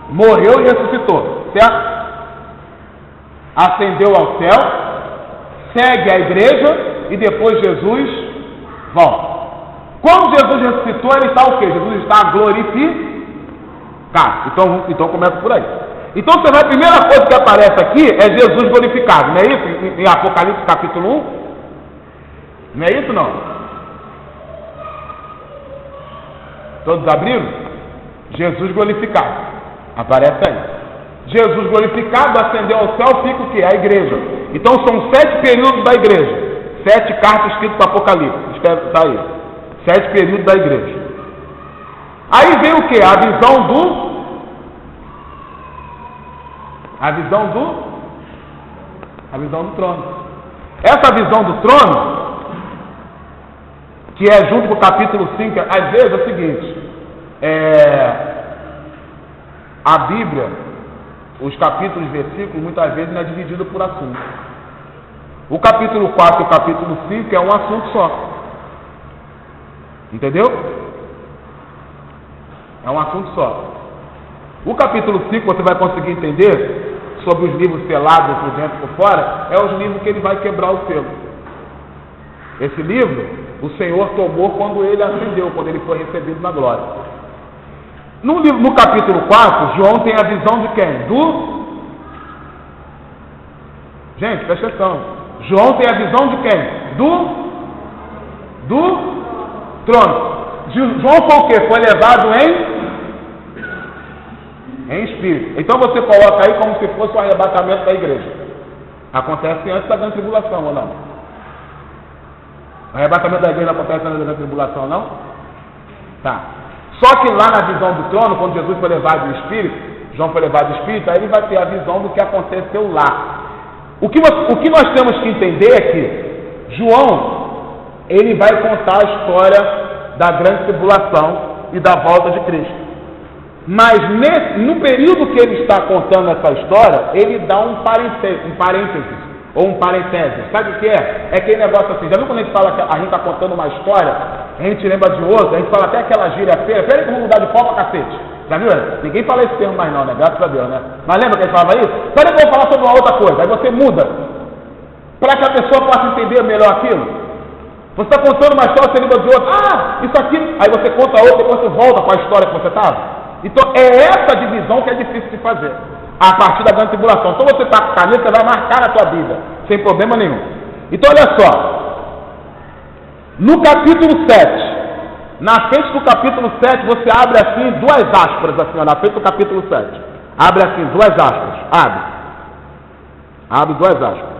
Speaker 1: morreu e ressuscitou. Certo? Ascendeu ao céu, segue a igreja e depois Jesus volta. Quando Jesus ressuscitou, ele está o quê? Jesus está glorificado. Então começa por aí. Então a primeira coisa que aparece aqui é Jesus glorificado, não é isso? Em Apocalipse capítulo 1? Não é isso não? Todos abriram? Jesus glorificado. Aparece aí. Jesus glorificado, ascendeu ao céu, fica o quê? A igreja. Então são 7 períodos da igreja. 7 cartas escritas para Apocalipse. Está aí. 7 períodos da igreja. Aí vem o que? A visão do trono. Essa visão do trono, que é junto com o capítulo 5, às vezes é o seguinte, a Bíblia, os capítulos e versículos, muitas vezes não é dividido por assunto. O capítulo 4 e o capítulo 5 é um assunto só. Entendeu? É um assunto só. O capítulo 5 você vai conseguir entender sobre os livros selados por dentro e por fora, é os livros que ele vai quebrar o selo. Esse livro, o Senhor tomou quando ele ascendeu, quando ele foi recebido na glória. No capítulo 4, João tem a visão de quem? Gente, presta atenção. João tem a visão de quem? Do trono. João foi o quê? Foi levado em espírito. Então você coloca aí como se fosse o arrebatamento da igreja. Acontece antes da grande tribulação, ou não? O arrebatamento da igreja acontece antes da grande tribulação, ou não? Tá. Só que lá na visão do trono, quando Jesus foi levado em espírito, João foi levado em espírito, aí ele vai ter a visão do que aconteceu lá. O que nós temos que entender é que João, ele vai contar a história da grande tribulação e da volta de Cristo. Mas no período que ele está contando essa história, ele dá um parênteses, ou um parentéses. Sabe o que é? É aquele negócio assim, já viu quando a gente fala que a gente está contando uma história, a gente lembra de outra, a gente fala até aquela gíria feia, peraí que eu vou mudar de foco, cacete. Já viu? Ninguém fala esse termo mais não, né? Graças a Deus, né? Mas lembra que ele falava isso? Peraí que eu vou falar sobre uma outra coisa. Aí você muda, para que a pessoa possa entender melhor aquilo. Você está contando uma história, você lembra de outra. Ah, isso aqui. Aí você conta outra, depois você volta com a história que você estava. Então é essa divisão que é difícil de fazer, a partir da grande tribulação. Então você está com a caneta, você vai marcar na tua vida, sem problema nenhum. Então olha só, no capítulo 7, na frente do capítulo 7, você abre assim, duas aspas, assim, ó, na frente do capítulo 7. Abre assim, duas aspas. Abre duas aspas.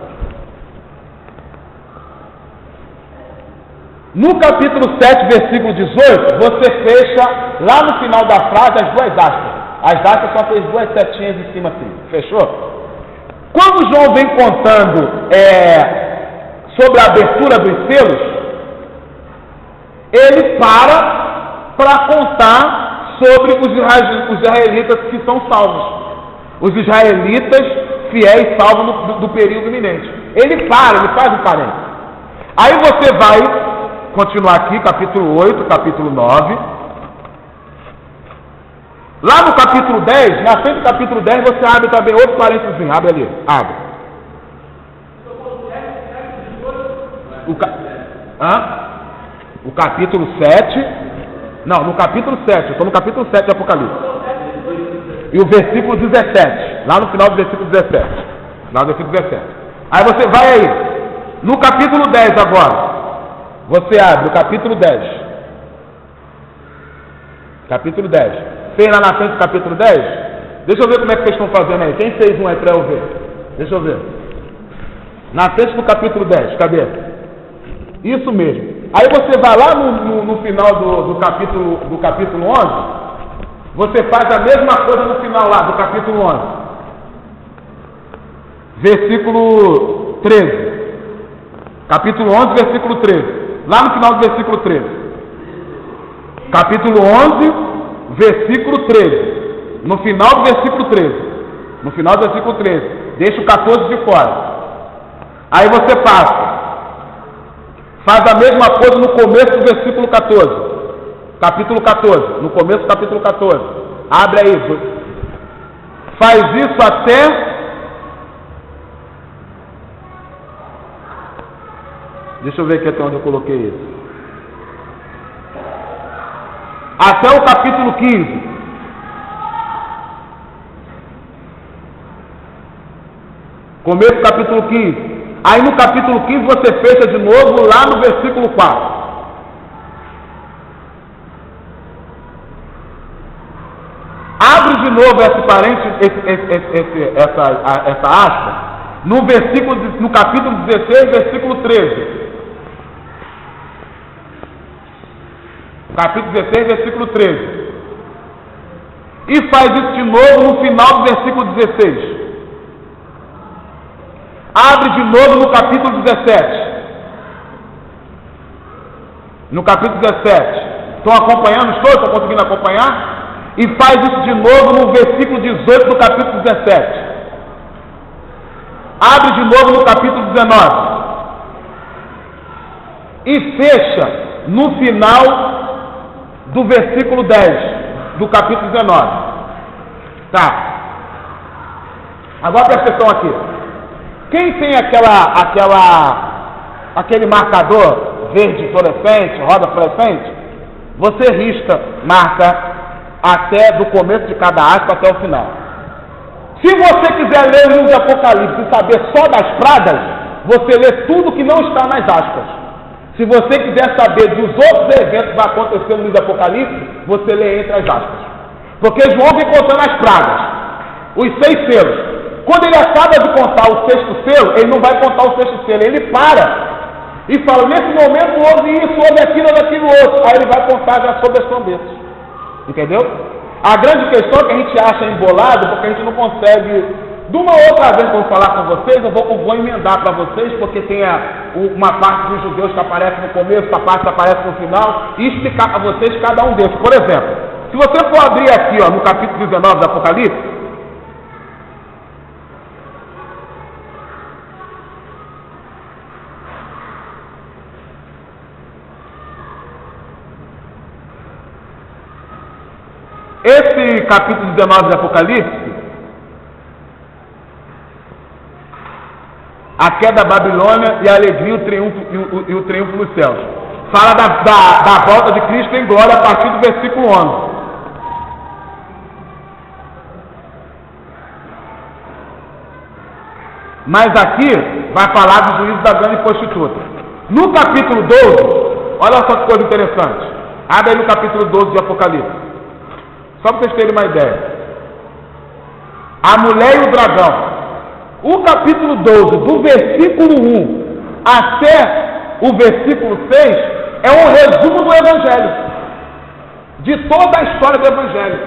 Speaker 1: No capítulo 7, versículo 18, você fecha lá no final da frase as duas aspas. As aspas só fez duas setinhas em cima assim. Fechou? Quando João vem contando sobre a abertura dos selos, ele para contar sobre os israelitas que são salvos. Os israelitas fiéis salvos do período iminente. Ele faz um parênteses. Aí você vai continuar aqui, capítulo 8, capítulo 9. Lá no capítulo 10, na frente do capítulo 10, você abre também outro parênteses. Abre ali, abre. O capítulo 7. Não, no capítulo 7, eu estou no capítulo 7 de Apocalipse. E o versículo 17, lá no final do versículo 17. Lá no versículo 17. Aí você vai aí, no capítulo 10 agora. Você abre o capítulo 10. Capítulo 10. Fez lá na frente do capítulo 10? Deixa eu ver como é que vocês estão fazendo aí. Quem fez um aí para eu ver? Deixa eu ver. Na frente do capítulo 10. Cadê? Isso mesmo. Aí você vai lá no final do capítulo 11. Você faz a mesma coisa no final lá do capítulo 11. Versículo 13. Capítulo 11, versículo 13. Lá no final do versículo 13. Capítulo 11, versículo 13. No final do versículo 13. No final do versículo 13. Deixa o 14 de fora. Aí você passa. Faz a mesma coisa no começo do versículo 14. Capítulo 14. No começo do capítulo 14. Abre aí. Faz isso até... Deixa eu ver aqui até onde eu coloquei isso. Até o capítulo 15. Começo do capítulo 15. Aí no capítulo 15 você fecha de novo lá no versículo 4. Abre de novo esse parênteses, essa aspa, no capítulo 16, versículo 13. Capítulo 16, versículo 13. E faz isso de novo no final do versículo 16. Abre de novo no capítulo 17. No capítulo 17. Estão acompanhando? Estão conseguindo acompanhar? E faz isso de novo no versículo 18 do capítulo 17. Abre de novo no capítulo 19. E fecha no final do versículo 10 do capítulo 19. Tá. Agora presta atenção aqui. Quem tem aquele marcador verde fluorescente, roda fluorescente, você risca, marca até do começo de cada aspa até o final. Se você quiser ler o livro de Apocalipse e saber só das pragas, você lê tudo que não está nas aspas. Se você quiser saber dos outros eventos que vai acontecer no livro do Apocalipse, você lê entre as aspas. Porque João vem contando as pragas, os 6 selos. Quando ele acaba de contar o 6º selo, ele não vai contar o 6º selo, ele para e fala, nesse momento houve isso, houve aquilo outro. Aí ele vai contar já sobre as trombetas. Entendeu? A grande questão é que a gente acha embolado, porque a gente não consegue. De uma outra vez que eu vou falar com vocês, eu vou emendar para vocês, porque tem uma parte dos judeus que aparece no começo, outra parte que aparece no final, e explicar para vocês cada um desses. Por exemplo, se você for abrir aqui no capítulo 19 do Apocalipse, esse capítulo 19 do Apocalipse, a queda da Babilônia e a alegria e o triunfo nos céus. Fala da volta de Cristo em glória a partir do versículo 11. Mas aqui vai falar do juízo da grande prostituta. No capítulo 12, olha só que coisa interessante. Abre aí no capítulo 12 de Apocalipse. Só para vocês terem uma ideia. A mulher e o dragão. O capítulo 12, do versículo 1 até o versículo 6, é um resumo do Evangelho. De toda a história do Evangelho.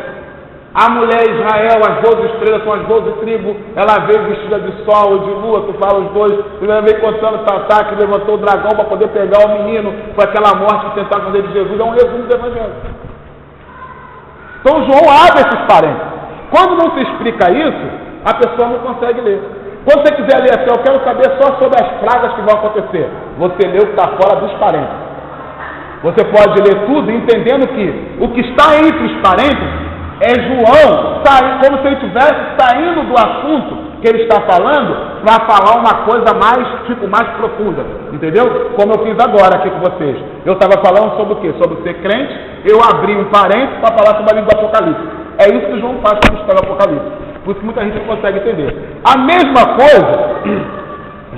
Speaker 1: A mulher Israel, as 12 estrelas são as 12 tribos. Ela veio vestida de sol ou de lua, tu fala os dois. Ela veio contando Tatá, que levantou o dragão para poder pegar o menino. Foi aquela morte que tentaram fazer de Jesus. É um resumo do Evangelho. Então João abre esses parênteses. Quando não se explica isso, a pessoa não consegue ler. Quando você quiser ler assim, eu quero saber só sobre as pragas que vão acontecer. Você lê o que está fora dos parênteses. Você pode ler tudo entendendo que o que está entre os parênteses é João, como se ele estivesse saindo do assunto que ele está falando para falar uma coisa mais profunda. Entendeu? Como eu fiz agora aqui com vocês. Eu estava falando sobre o quê? Sobre ser crente. Eu abri um parênteses para falar sobre a língua do Apocalipse. É isso que João faz quando escreve o Apocalipse. Por isso que muita gente não consegue entender. A mesma coisa,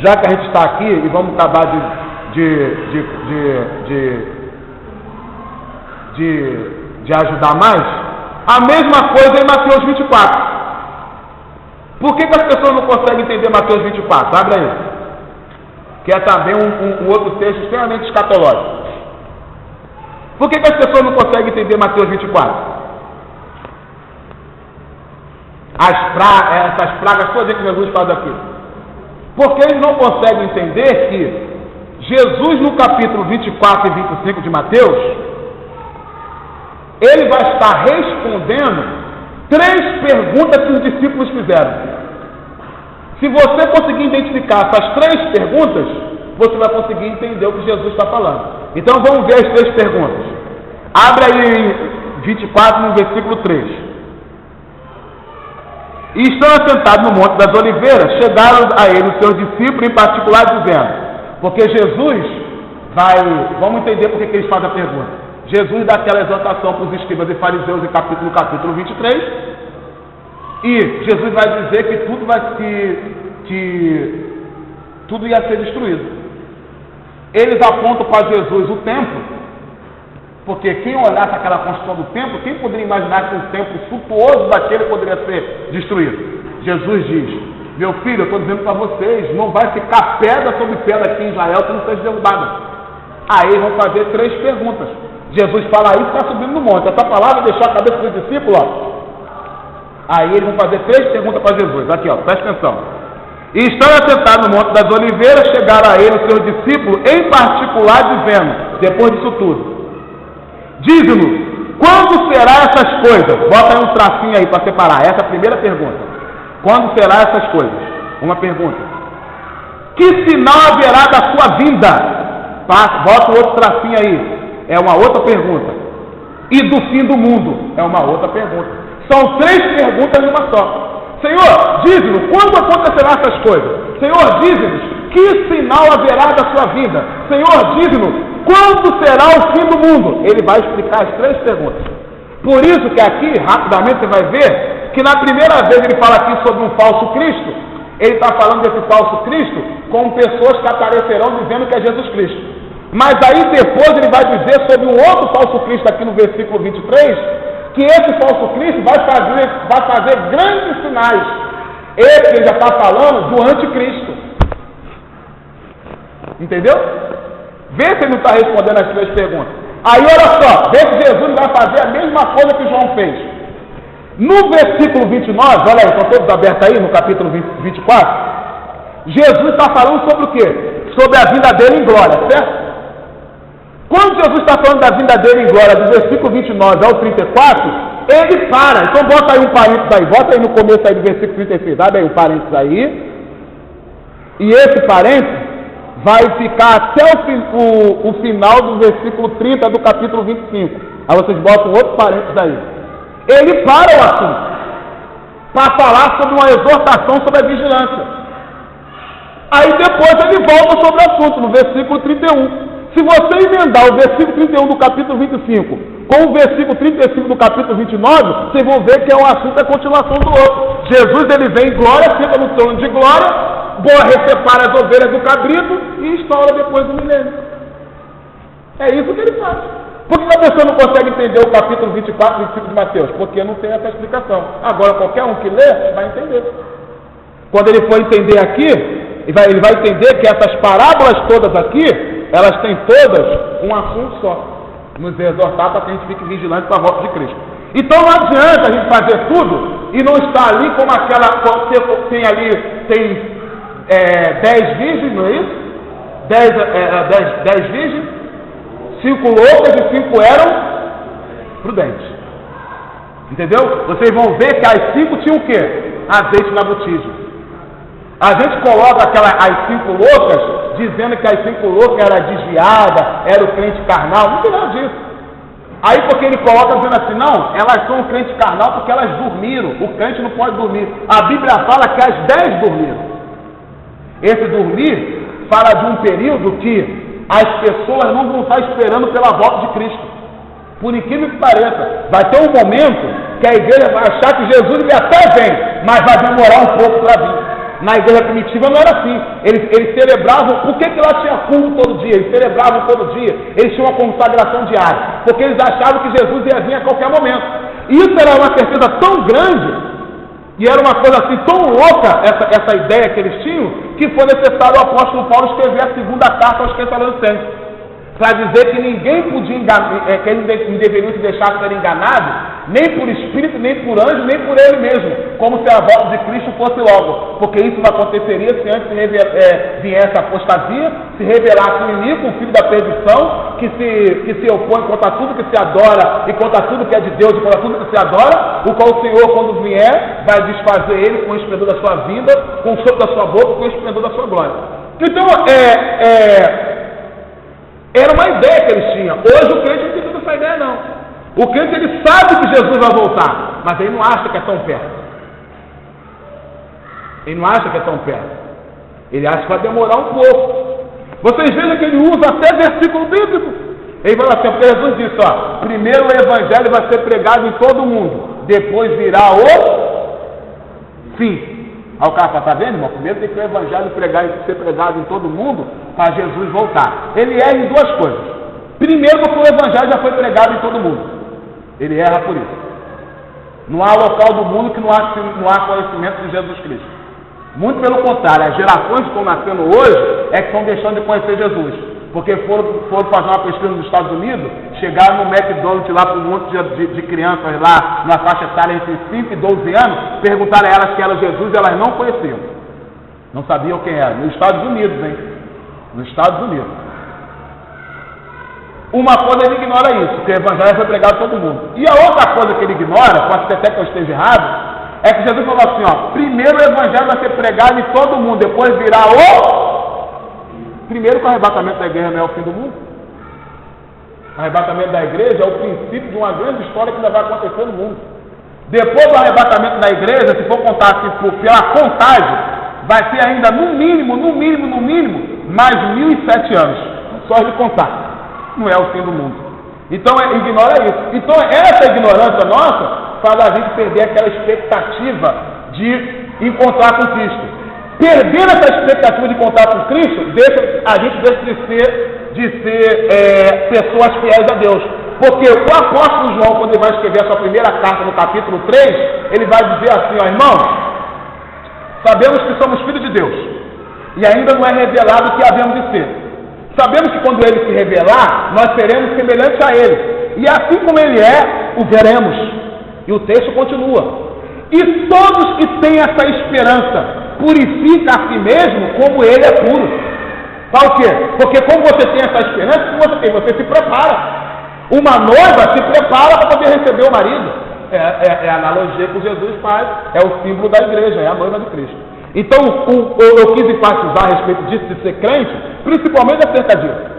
Speaker 1: já que a gente está aqui e vamos acabar de ajudar mais, a mesma coisa em Mateus 24. Por que as pessoas não conseguem entender Mateus 24? Abre aí. Que é também um outro texto extremamente escatológico. Por que as pessoas não conseguem entender Mateus 24? Essas pragas todas que Jesus fala aqui. Porque eles não conseguem entender que Jesus, no capítulo 24 e 25 de Mateus, ele vai estar respondendo 3 perguntas que os discípulos fizeram. Se você conseguir identificar essas 3 perguntas, você vai conseguir entender o que Jesus está falando. Então vamos ver as 3 perguntas. Abre aí em 24, no versículo 3. E estando assentados no Monte das Oliveiras, chegaram a ele os seus discípulos, em particular, dizendo, porque Jesus vamos entender porque que eles fazem a pergunta. Jesus dá aquela exortação para os escribas e fariseus no capítulo 23, e Jesus vai dizer que tudo ia ser destruído. Eles apontam para Jesus o templo, porque quem olhasse aquela construção do templo, quem poderia imaginar que um templo suntuoso daquele poderia ser destruído? Jesus diz, meu filho, eu estou dizendo para vocês, não vai ficar pedra sobre pedra aqui em Israel que não seja derrubada. Aí vão fazer 3 perguntas. Jesus fala isso, está subindo no monte. Essa palavra deixou a cabeça do discípulo, Aí eles vão fazer 3 perguntas para Jesus. Aqui, presta atenção. E estando assentados no Monte das Oliveiras, chegaram a ele os seus discípulos, em particular, dizendo, depois disso tudo, dize-nos, quando será essas coisas? Bota aí um tracinho aí para separar. Essa é a primeira pergunta. Quando será essas coisas? Uma pergunta. Que sinal haverá da sua vinda? Bota outro tracinho aí. É uma outra pergunta. E do fim do mundo? É uma outra pergunta. São 3 perguntas em uma só. Senhor, dize-nos, quando acontecerão essas coisas? Senhor, dize-nos, que sinal haverá da sua vinda? Senhor, dize-nos, quando será o fim do mundo? Ele vai explicar as 3 perguntas. Por isso que aqui, rapidamente, você vai ver que na primeira vez ele fala aqui sobre um falso Cristo. Ele está falando desse falso Cristo com pessoas que aparecerão dizendo que é Jesus Cristo. Mas aí depois ele vai dizer sobre um outro falso Cristo aqui no versículo 23, que esse falso Cristo vai fazer grandes sinais. Esse ele já está falando do anticristo. Entendeu? Vê se ele não está respondendo as suas perguntas. Aí olha só, vê que Jesus vai fazer a mesma coisa que João fez. No versículo 29, olha aí, estão todos abertos aí no capítulo 24. Jesus está falando sobre o quê? Sobre a vinda dele em glória, certo? Quando Jesus está falando da vinda dele em glória, do versículo 29 ao 34, ele para. Então bota aí um parênteses aí, bota aí no começo aí do versículo 36, abre aí um parênteses aí. E esse parênteses vai ficar até o final do versículo 30 do capítulo 25. Aí vocês botam outro parênteses aí. Ele para o assunto para falar sobre uma exortação sobre a vigilância. Aí depois ele volta sobre o assunto, no versículo 31. Se você emendar o versículo 31 do capítulo 25 com o versículo 35 do capítulo 29, vocês vão ver que é um assunto da continuação do outro. Jesus ele vem em glória, fica no trono de glória, separa as ovelhas do cabrito e instaura depois o milênio. É isso que ele faz. Por que a pessoa não consegue entender o capítulo 24 e 25 de Mateus? Porque não tem essa explicação. Agora qualquer um que lê vai entender. Quando ele for entender aqui, ele vai entender que essas parábolas todas aqui, elas têm todas um assunto só: nos exortar para que a gente fique vigilante para a volta de Cristo. Então não adianta a gente fazer tudo e não estar ali como aquela, tem ali, tem 10 virgens, não é isso? 10 virgens, 5 loucas e 5 eram prudentes. Entendeu? Vocês vão ver que as 5 tinham o quê? Azeite na botija. A gente coloca as 5 loucas, dizendo que as 5 loucas eram desviadas, era o crente carnal. Não tem nada disso. Aí porque ele coloca dizendo assim, não, elas são o crente carnal porque elas dormiram. O crente não pode dormir. A Bíblia fala que as 10 dormiram. Esse dormir fala de um período que as pessoas não vão estar esperando pela volta de Cristo. Por incrível que pareça, vai ter um momento que a igreja vai achar que Jesus ele até vem, mas vai demorar um pouco para vir. Na igreja primitiva não era assim. Eles celebravam. Por que lá tinha culto todo dia? Eles celebravam todo dia. Eles tinham uma consagração diária. Porque eles achavam que Jesus ia vir a qualquer momento. E isso era uma certeza tão grande, e era uma coisa assim tão louca, essa ideia que eles tinham, que foi necessário o apóstolo Paulo escrever a segunda carta aos Tessalonicenses, para dizer que ninguém podia enganar, que eles não deveriam se deixar ser enganados, nem por espírito, nem por anjo, nem por ele mesmo, como se a volta de Cristo fosse logo, porque isso não aconteceria se antes viesse a apostasia, se revelasse o inimigo, o filho da perdição, que se opõe contra tudo que se adora, e contra tudo que é de Deus, e contra tudo que se adora, o qual o Senhor, quando vier, vai desfazer ele com o esplendor da sua vida, com o sopro da sua boca, com o esplendor da sua glória. Então, era uma ideia que eles tinham. Hoje o crente não tem toda essa ideia, não. O crente ele sabe que Jesus vai voltar, mas ele não acha que é tão perto. Ele não acha que é tão perto. Ele acha que vai demorar um pouco. Vocês vejam que ele usa até versículo bíblico. Ele fala assim, porque Jesus disse, ó, primeiro o evangelho vai ser pregado em todo o mundo, depois virá o fim. Aí o cara fala, tá vendo, irmão? Primeiro tem que o evangelho ser pregado em todo mundo para Jesus voltar. Ele erra em duas coisas. Primeiro, porque o evangelho já foi pregado em todo mundo. Ele erra por isso. Não há local do mundo que não há conhecimento de Jesus Cristo. Muito pelo contrário, as gerações que estão nascendo hoje é que estão deixando de conhecer Jesus. Porque foram fazer uma pesquisa nos Estados Unidos, chegaram no McDonald's lá para um monte de crianças lá, na faixa etária entre 5 e 12 anos, perguntaram a elas quem era Jesus e elas não conheciam. Não sabiam quem era. Nos Estados Unidos, hein? Nos Estados Unidos. Uma coisa ele ignora isso, que o evangelho foi pregado a todo mundo. E a outra coisa que ele ignora, pode ser até que eu esteja errado, é que Jesus falou assim, ó, primeiro o evangelho vai ser pregado em todo mundo, depois virá o... Primeiro que o arrebatamento da igreja não é o fim do mundo. O arrebatamento da igreja é o princípio de uma grande história que ainda vai acontecer no mundo. Depois do arrebatamento da igreja, se for contar assim pela contagem, vai ter ainda no mínimo, mais 1007 anos. Só de contar. Não é o fim do mundo. Então ignora isso. Então essa ignorância nossa faz a gente perder aquela expectativa de encontrar com Cristo. Perder essa expectativa de encontrar com Cristo, a gente deixa de ser de ser pessoas fiéis a Deus. Porque o apóstolo João, quando ele vai escrever a sua primeira carta no capítulo 3, ele vai dizer assim, ó, irmãos, sabemos que somos filhos de Deus, e ainda não é revelado o que havemos de ser. Sabemos que quando ele se revelar, nós seremos semelhantes a ele, e assim como ele é, o veremos. E o texto continua. E todos que têm essa esperança purificam a si mesmo como ele é puro. Para o quê? Porque como você tem essa esperança, o que você tem? Você se prepara. Uma noiva se prepara para poder receber o marido. É a analogia que Jesus faz, é o símbolo da igreja, é a noiva de Cristo. Então, eu quis enfatizar a respeito disso, de ser crente, principalmente acerca disso.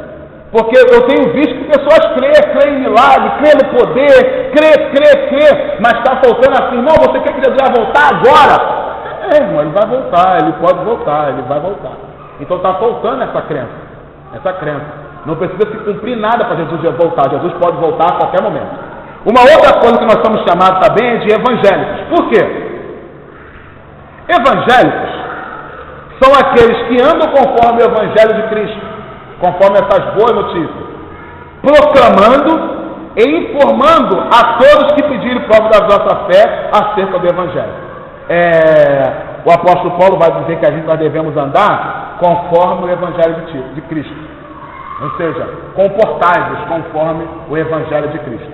Speaker 1: Porque eu tenho visto que pessoas creem em milagre, creem no poder, creem, mas está faltando assim, não, você quer que Jesus vai voltar agora? Irmão, ele vai voltar, ele pode voltar, ele vai voltar. Então está faltando essa crença. Não precisa se cumprir nada para Jesus voltar, Jesus pode voltar a qualquer momento. Uma outra coisa que nós somos chamados também é de evangélicos. Por quê? Evangélicos são aqueles que andam conforme o evangelho de Cristo, conforme essas boas notícias, proclamando e informando a todos que pedirem prova da nossa fé acerca do evangelho. O apóstolo Paulo vai dizer que nós devemos andar conforme o evangelho de Cristo, ou seja, comportai-vos conforme o evangelho de Cristo.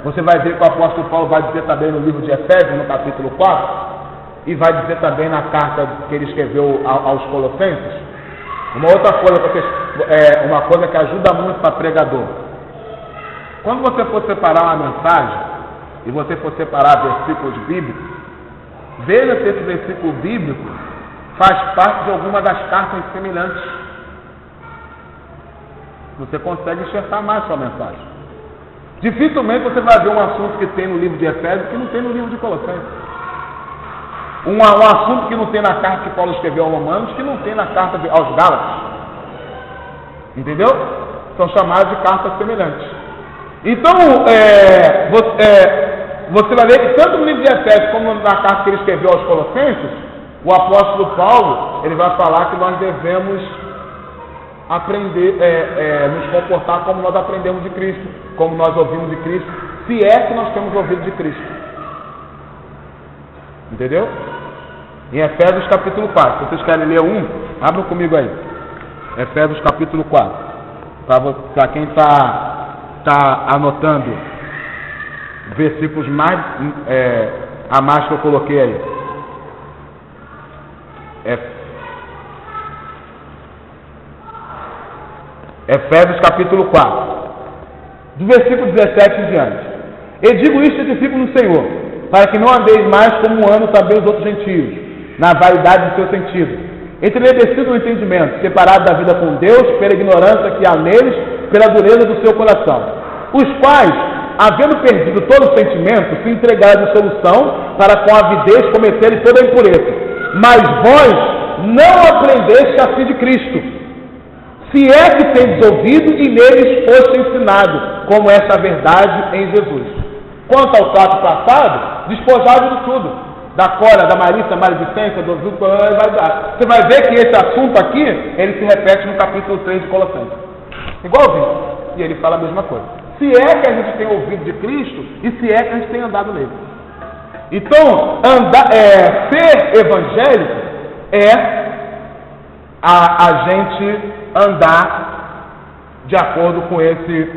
Speaker 1: Você vai ver que o apóstolo Paulo vai dizer também no livro de Efésios, no capítulo 4, e vai dizer também na carta que ele escreveu aos Colossenses. Uma outra coisa, uma coisa que ajuda muito para pregador. Quando você for separar uma mensagem, e você for separar versículos bíblicos, veja se esse versículo bíblico faz parte de alguma das cartas semelhantes. Você consegue enxertar mais sua mensagem. Dificilmente você vai ver um assunto que tem no livro de Efésios que não tem no livro de Colossenses. Um assunto que não tem na carta que Paulo escreveu aos Romanos, que não tem na carta aos Gálatas. Entendeu? São chamados de cartas semelhantes. Então, você vai ver que tanto no livro de Efésios como na carta que ele escreveu aos Colossenses, o apóstolo Paulo, ele vai falar que nós devemos aprender, nos comportar como nós aprendemos de Cristo, como nós ouvimos de Cristo, se é que nós temos ouvido de Cristo. Entendeu? Em Efésios capítulo 4, se vocês querem ler abram comigo aí. Efésios capítulo 4. Para quem está anotando versículos a mais que eu coloquei aí. Efésios capítulo 4, do versículo 17 em diante. Eu digo isto e testifico no Senhor, para que não andeis mais como andam também os outros gentios, na vaidade do seu sentido, entrenecido no entendimento, separado da vida com Deus, pela ignorância que há neles, pela dureza do seu coração, os quais, havendo perdido todo o sentimento, se entregaram à dissolução, para com avidez cometerem toda a impureza. Mas vós não aprendeste a fim de Cristo, se é que tendes ouvido e neles foste ensinado, como essa verdade em Jesus. Quanto ao trato passado, despojado de tudo, da cólera, da malícia, da maledicência, do orgulho, você vai ver que esse assunto aqui, ele se repete no capítulo 3 de Colossenses. Igualzinho. E ele fala a mesma coisa. Se é que a gente tem ouvido de Cristo e se é que a gente tem andado nele. Então, ser evangélico é a gente andar de acordo com esse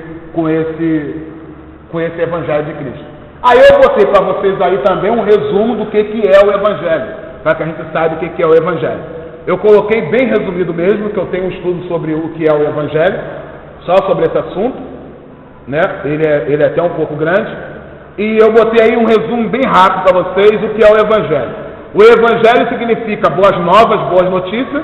Speaker 1: evangelho de Cristo. Aí eu botei para vocês aí também um resumo do que é o evangelho, para que a gente saiba o que é o evangelho. Eu coloquei bem resumido mesmo, que eu tenho um estudo sobre o que é o evangelho, só sobre esse assunto, né? Ele é até um pouco grande, e eu botei aí um resumo bem rápido para vocês do que é o evangelho. O evangelho significa boas novas, boas notícias.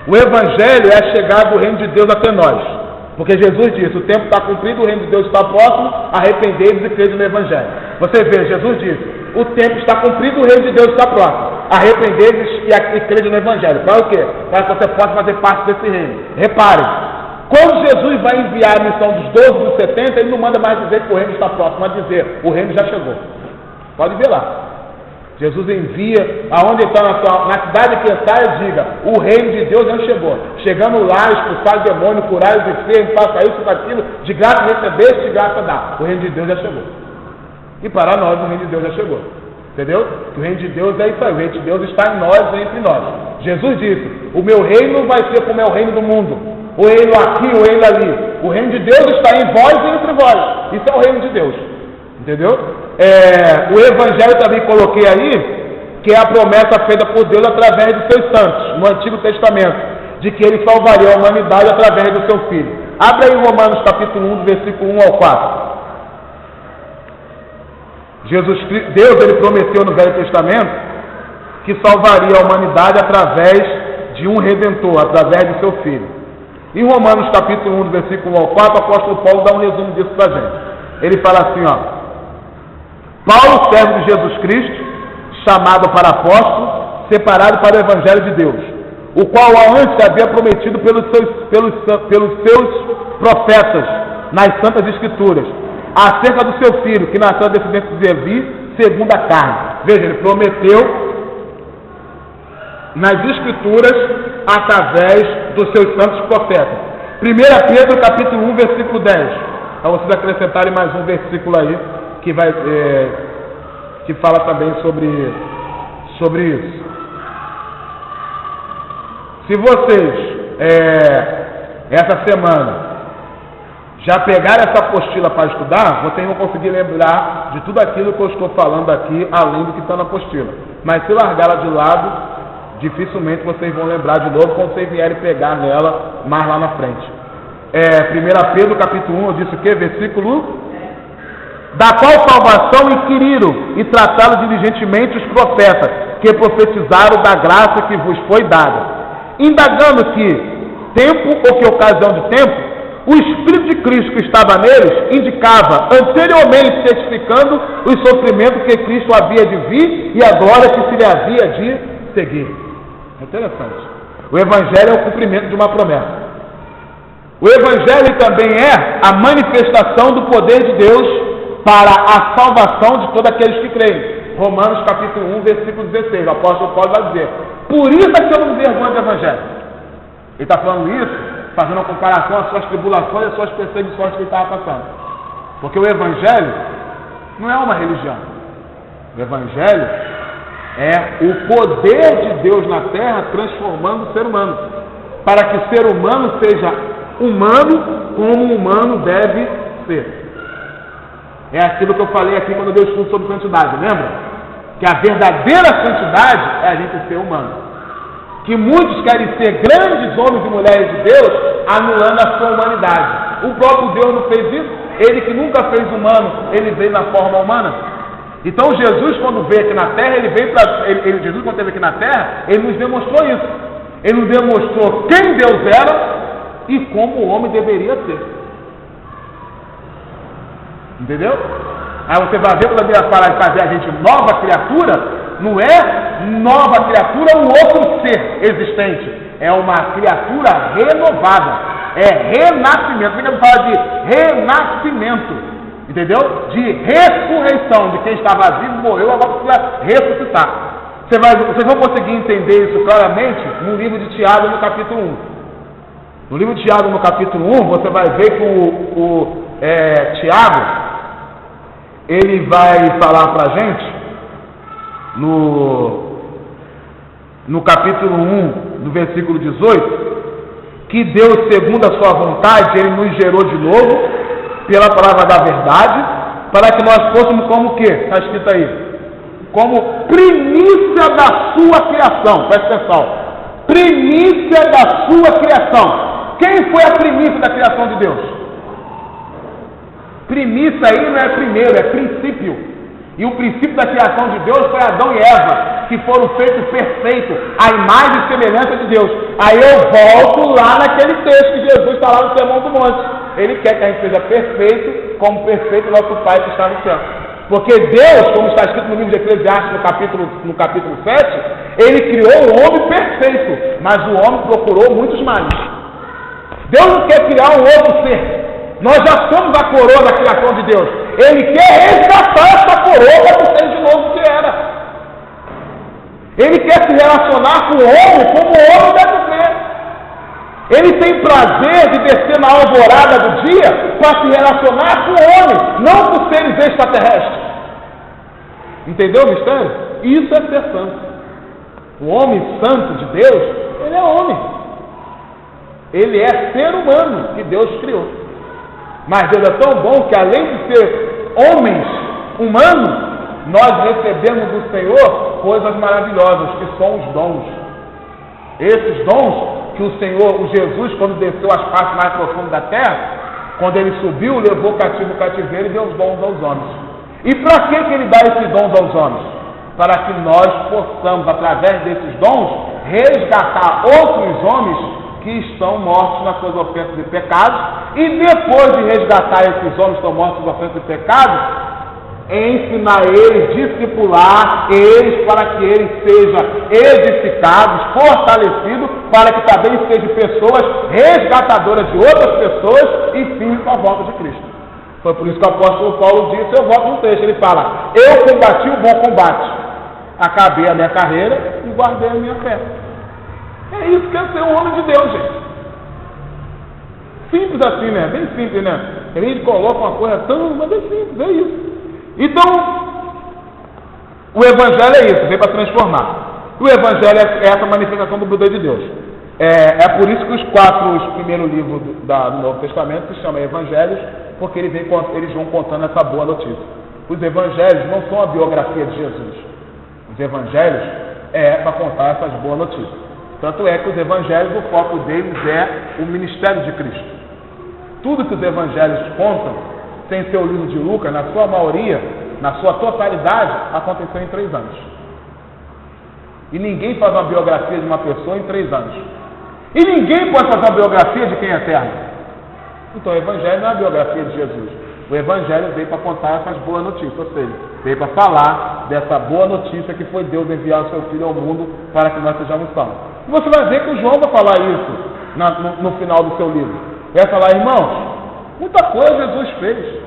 Speaker 1: O evangelho é a chegada do reino de Deus até nós. Porque Jesus disse, o tempo está cumprido, o reino de Deus está próximo, arrependei-vos e crede no evangelho. Você vê, Jesus disse, o tempo está cumprido, o reino de Deus está próximo, arrependei-vos e crede no evangelho. Para o quê? Para que você possa fazer parte desse reino. Reparem, quando Jesus vai enviar a missão dos 12 dos 70, ele não manda mais dizer que o reino está próximo, mas dizer, o reino já chegou. Pode ver lá. Jesus envia, aonde está na cidade que está, diga, o reino de Deus já chegou. Chegando lá, expulsar o demônio, curar os enfermos, faça isso, faça aquilo, de graça receber, de graça dá. O reino de Deus já chegou. E para nós, o reino de Deus já chegou. Entendeu? O reino de Deus é isso aí. O reino de Deus está em nós e entre nós. Jesus disse, o meu reino vai ser como é o reino do mundo. O reino aqui, o reino ali. O reino de Deus está em vós e entre vós. Isso é o reino de Deus. Entendeu? O Evangelho também coloquei aí, que é a promessa feita por Deus através dos seus santos, no Antigo Testamento, de que Ele salvaria a humanidade através do seu Filho. Abre aí Romanos capítulo 1, versículo 1 ao 4. Deus ele prometeu no Velho Testamento que salvaria a humanidade através de um Redentor, através do seu Filho. Em Romanos capítulo 1, versículo 1 ao 4, o apóstolo Paulo dá um resumo disso para a gente. Ele fala assim, ó: Paulo, servo de Jesus Cristo, chamado para apóstolo, separado para o Evangelho de Deus, o qual antes havia prometido pelos seus profetas nas Santas Escrituras, acerca do seu filho, que nasceu da descendência de Levi, segundo a carne. Veja, ele prometeu nas Escrituras através dos seus santos profetas. 1 Pedro capítulo 1, versículo 10. Para vocês acrescentarem mais um versículo aí, que fala também sobre isso. Se vocês essa semana já pegaram essa apostila para estudar, vocês vão conseguir lembrar de tudo aquilo que eu estou falando aqui, além do que está na apostila. Mas se largar ela de lado, dificilmente vocês vão lembrar de novo quando vocês vierem pegar nela mais lá na frente. 1 Pedro capítulo 1, eu disse o que? Versículo: da qual salvação inquiriram e trataram diligentemente os profetas, que profetizaram da graça que vos foi dada, indagando que tempo ou que ocasião de tempo o Espírito de Cristo que estava neles indicava anteriormente, certificando os sofrimentos que Cristo havia de vir e a glória que se lhe havia de seguir. É interessante. O Evangelho é o cumprimento de uma promessa. O Evangelho também é a manifestação do poder de Deus para a salvação de todos aqueles que creem. Romanos capítulo 1, versículo 16. O apóstolo Paulo vai dizer: por isso é que eu não me vergonho do Evangelho. Ele está falando isso, fazendo uma comparação às suas tribulações e às suas perseguições que ele estava passando. Porque o Evangelho não é uma religião. O Evangelho é o poder de Deus na terra transformando o ser humano, para que o ser humano seja humano como um humano deve ser. É aquilo que eu falei aqui quando eu dei o estudo sobre santidade, lembra? Que a verdadeira santidade é a gente ser humano. Que muitos querem ser grandes homens e mulheres de Deus, anulando a sua humanidade. O próprio Deus não fez isso. Ele que nunca fez humano, ele veio na forma humana. Então Jesus, quando veio aqui na terra, Jesus, quando esteve aqui na terra, ele nos demonstrou isso. Ele nos demonstrou quem Deus era e como o homem deveria ser. Entendeu? Aí você vai ver quando a Bíblia fala de fazer a gente nova criatura, não é nova criatura um outro ser existente, é uma criatura renovada, é renascimento. Por que ele fala de renascimento? Entendeu? De ressurreição, de quem estava vivo, morreu, agora precisa ressuscitar. Vocês vão conseguir entender isso claramente no livro de Tiago, no capítulo 1. No livro de Tiago, no capítulo 1, você vai ver que Tiago, ele vai falar para a gente, no capítulo 1, no versículo 18, que Deus, segundo a sua vontade, Ele nos gerou de novo, pela palavra da verdade, para que nós fôssemos como o quê? Está escrito aí. Como primícia da sua criação. Presta atenção. Primícia da sua criação. Quem foi a primícia da criação de Deus? Primícia aí não é primeiro, é princípio. E o princípio da criação de Deus foi Adão e Eva, que foram feitos perfeitos, à imagem e semelhança de Deus. Aí eu volto lá naquele texto que Jesus está lá no Sermão do Monte. Ele quer que a gente seja perfeito, como perfeito nosso Pai que está no céu. Porque Deus, como está escrito no livro de Eclesiastes, no capítulo 7, Ele criou o homem perfeito, mas o homem procurou muitos males. Deus não quer criar um outro ser. Nós já somos a coroa da criação de Deus. Ele quer resgatar essa coroa para ser de novo o que era. Ele quer se relacionar com o homem como o homem deve ser. Ele tem prazer de descer na alvorada do dia para se relacionar com o homem, não com seres extraterrestres. Entendeu o mistério? Isso é ser santo. O homem santo de Deus, ele é homem. Ele é ser humano que Deus criou. Mas Deus é tão bom que, além de ser homens humanos, nós recebemos do Senhor coisas maravilhosas, que são os dons. Esses dons que o Senhor, o Jesus, quando desceu às partes mais profundas da terra, quando ele subiu, levou cativo o cativeiro e deu os dons aos homens. E para que ele dá esses dons aos homens? Para que nós possamos, através desses dons, resgatar outros homens que estão mortos nas suas ofensas e pecados, e depois de resgatar esses homens que estão mortos nas ofensas e pecados, ensinar eles, discipular eles, para que eles sejam edificados, fortalecidos, para que também sejam pessoas resgatadoras de outras pessoas e firmes para a volta de Cristo. Foi por isso que o apóstolo Paulo disse, eu volto no texto, ele fala, eu combati o bom combate, acabei a minha carreira e guardei a minha fé. É isso que é ser um homem de Deus, gente. Simples assim, né? Bem simples, né? A gente coloca uma coisa tão, mas é simples, é isso. Então, o Evangelho é isso, veio para transformar. O Evangelho é essa manifestação do poder de Deus. É por isso que os primeiros livros do Novo Testamento se chamam Evangelhos, porque eles vão contando essa boa notícia. Os Evangelhos não são a biografia de Jesus. Os Evangelhos é para contar essas boas notícias. Tanto é que os Evangelhos, o foco deles é o ministério de Cristo. Tudo que os Evangelhos contam, sem ser o livro de Lucas, na sua maioria, na sua totalidade, aconteceu em 3 anos. E ninguém faz uma biografia de uma pessoa em 3 anos. E ninguém pode fazer uma biografia de quem é eterno. Então o Evangelho não é a biografia de Jesus. O Evangelho veio para contar essas boas notícias, ou seja, veio para falar dessa boa notícia que foi Deus enviar o seu Filho ao mundo para que nós sejamos salvos. E você vai ver que o João vai falar isso no final do seu livro. Vai falar, irmãos, muita coisa Jesus fez.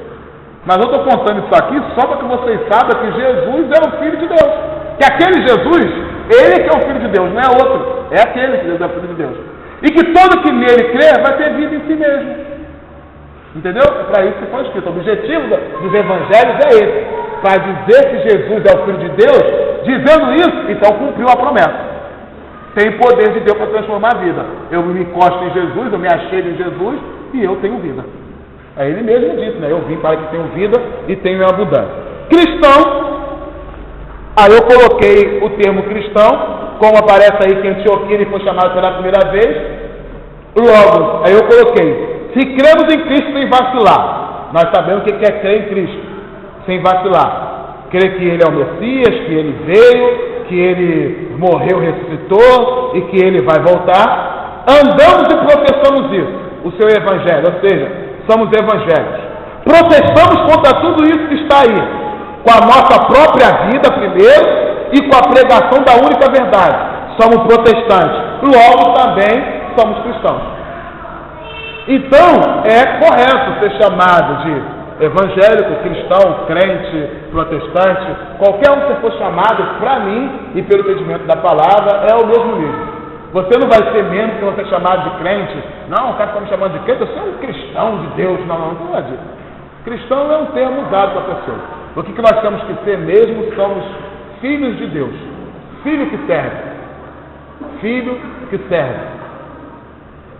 Speaker 1: Mas eu estou contando isso aqui só para que vocês saibam que Jesus é o Filho de Deus. Que aquele Jesus, ele que é o Filho de Deus, não é outro. É aquele que é o Filho de Deus. E que todo que nele crê vai ter vida em si mesmo. Entendeu? É para isso que foi escrito. O objetivo dos evangelhos é esse. Para dizer que Jesus é o Filho de Deus, dizendo isso, então cumpriu a promessa. Tem poder de Deus para transformar a vida. Eu me encosto em Jesus, eu me achei em Jesus e eu tenho vida. Aí ele mesmo disse, né? Eu vim para que tenham vida e tenham em abundância. Cristão, aí eu coloquei o termo cristão, como aparece aí que Antioquia ele foi chamado pela primeira vez. Logo, aí eu coloquei, se cremos em Cristo sem vacilar, nós sabemos o que é crer em Cristo, sem vacilar. Crer que Ele é o Messias, que Ele veio, que Ele morreu, ressuscitou e que Ele vai voltar. Andamos e professamos isso, o seu Evangelho, ou seja, somos evangélicos. Protestamos contra tudo isso que está aí, com a nossa própria vida primeiro e com a pregação da única verdade. Somos protestantes, logo também somos cristãos. Então, é correto ser chamado de evangélico, cristão, crente, protestante, qualquer um que for chamado, para mim, e pelo entendimento da palavra, é o mesmo nível. Você não vai ser menos que você é chamado de crente. Não, o cara está me chamando de crente, você é um cristão de Deus. Não pode. Cristão é um termo usado para a pessoa. O que nós temos que ser mesmo? Somos filhos de Deus. Filho que serve. Filho que serve.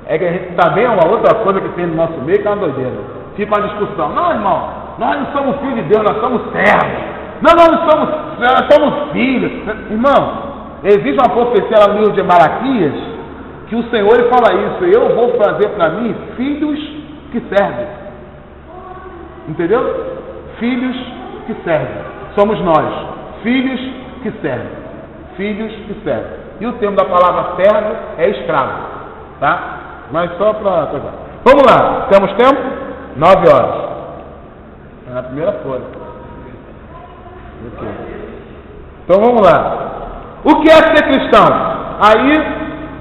Speaker 1: É que a gente também é uma outra coisa que tem no nosso meio, que é uma doideira. Fica uma discussão. Não, irmão, nós não somos filhos de Deus, nós somos servos. Não, nós somos filhos. Irmão, existe uma profecia lá no livro de Malaquias, que o Senhor ele fala isso, eu vou fazer para mim filhos que servem. Entendeu? Filhos que servem. Somos nós, filhos que servem. Filhos que servem. E o termo da palavra servo é escravo. Tá? Mas só para... Vamos lá, temos tempo? 9 horas. É na primeira folha. Okay. Então vamos lá. O que é ser cristão? Aí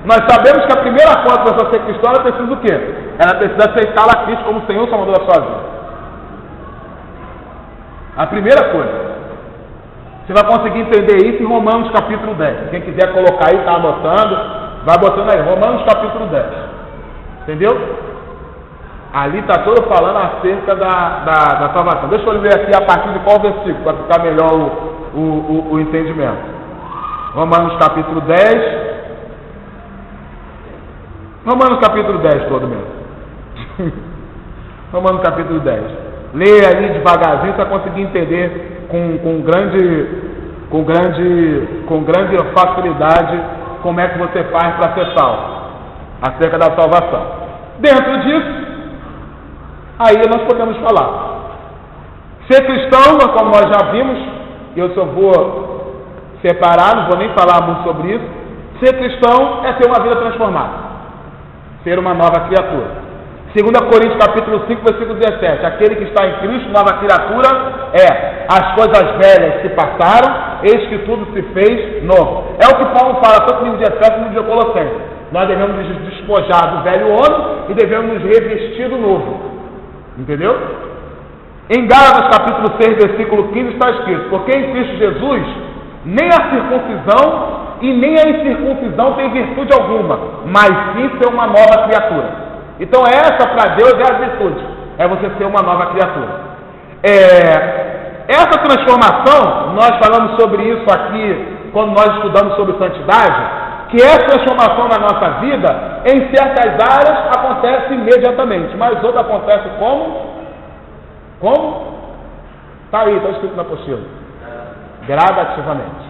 Speaker 1: nós sabemos que a primeira coisa para você ser cristão, ela precisa do quê? Ela precisa aceitar a Cristo como Senhor e Salvador da sua vida. A primeira coisa. Você vai conseguir entender isso em Romanos capítulo 10. Quem quiser colocar aí, está anotando, vai botando aí, Romanos capítulo 10. Entendeu? Ali está todo falando acerca da salvação. Deixa eu ler aqui a partir de qual versículo, para ficar melhor o entendimento. Romanos capítulo 10. Romanos capítulo 10 todo mesmo. Romanos capítulo 10. Leia ali devagarzinho para conseguir entender com grande facilidade como é que você faz para ser salvo, acerca da salvação. Dentro disso, aí nós podemos falar. Ser cristão, como nós já vimos, eu só vou separar, não vou nem falar muito sobre isso. Ser cristão é ter uma vida transformada, ser uma nova criatura. 2 Coríntios capítulo 5, versículo 17. Aquele que está em Cristo, nova criatura é. As coisas velhas se passaram, eis que tudo se fez novo. É o que Paulo fala, tanto no livro de Efésios como no livro de Colossenses. Nós devemos nos despojar do velho homem e devemos nos revestir do novo. Entendeu? Em Gálatas capítulo 6, versículo 15 está escrito: porque em Cristo Jesus, nem a circuncisão e nem a incircuncisão tem virtude alguma, mas sim ser uma nova criatura. Então essa para Deus é a virtude, é você ser uma nova criatura. Essa transformação, nós falamos sobre isso aqui quando nós estudamos sobre santidade, que essa transformação na nossa vida, em certas áreas acontece imediatamente, mas outra acontece como? Está aí, está escrito na apostila. Gradativamente.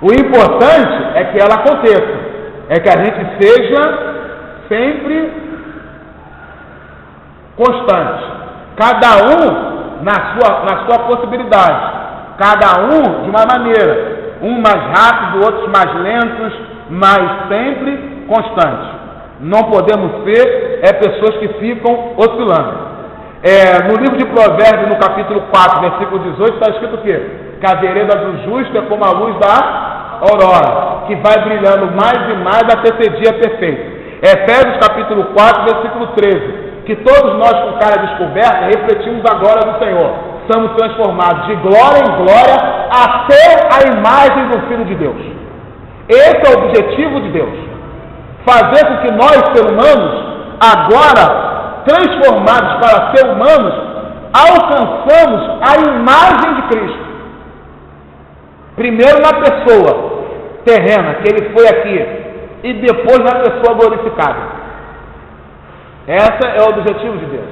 Speaker 1: O importante é que ela aconteça, é que a gente seja sempre constante, cada um na sua possibilidade, cada um de uma maneira, um mais rápido, outros mais lentos, mas sempre constante. Não podemos ser pessoas que ficam oscilando. No livro de Provérbios, no capítulo 4, versículo 18, está escrito o quê? Que a vereda do justo é como a luz da aurora, que vai brilhando mais e mais até ser dia perfeito. Efésios capítulo 4, versículo 13, que todos nós com cara descoberta refletimos a glória do Senhor, somos transformados de glória em glória até a imagem do Filho de Deus. Esse é o objetivo de Deus, fazer com que nós, seres humanos, agora transformados para ser humanos, alcançamos a imagem de Cristo. Primeiro na pessoa terrena, que ele foi aqui, e depois na pessoa glorificada. Esse é o objetivo de Deus.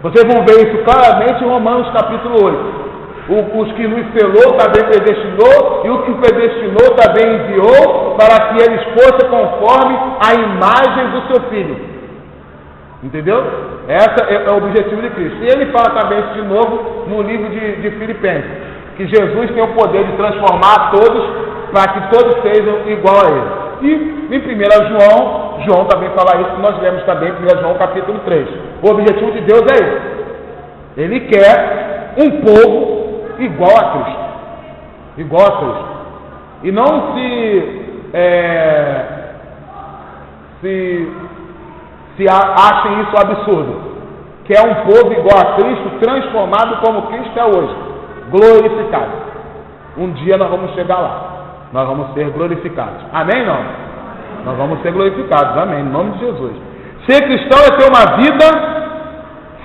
Speaker 1: Vocês vão ver isso claramente em Romanos capítulo 8. Os que nos selou também predestinou, e o que predestinou também enviou, para que eles fossem conforme a imagem do seu Filho. Entendeu? Esse é o objetivo de Cristo. E ele fala também isso de novo no livro de Filipenses, que Jesus tem o poder de transformar todos, para que todos sejam igual a ele. E em 1 João também fala isso, que nós lemos também em 1 João capítulo 3. O objetivo de Deus é esse. Ele quer um povo igual a Cristo. Igual a Cristo. E não se achem isso absurdo. Que é um povo igual a Cristo, transformado como Cristo é hoje. Glorificado. Um dia nós vamos chegar lá. Nós vamos ser glorificados. Amém? Não? Nós vamos ser glorificados. Amém? Em nome de Jesus. Ser cristão é ter uma vida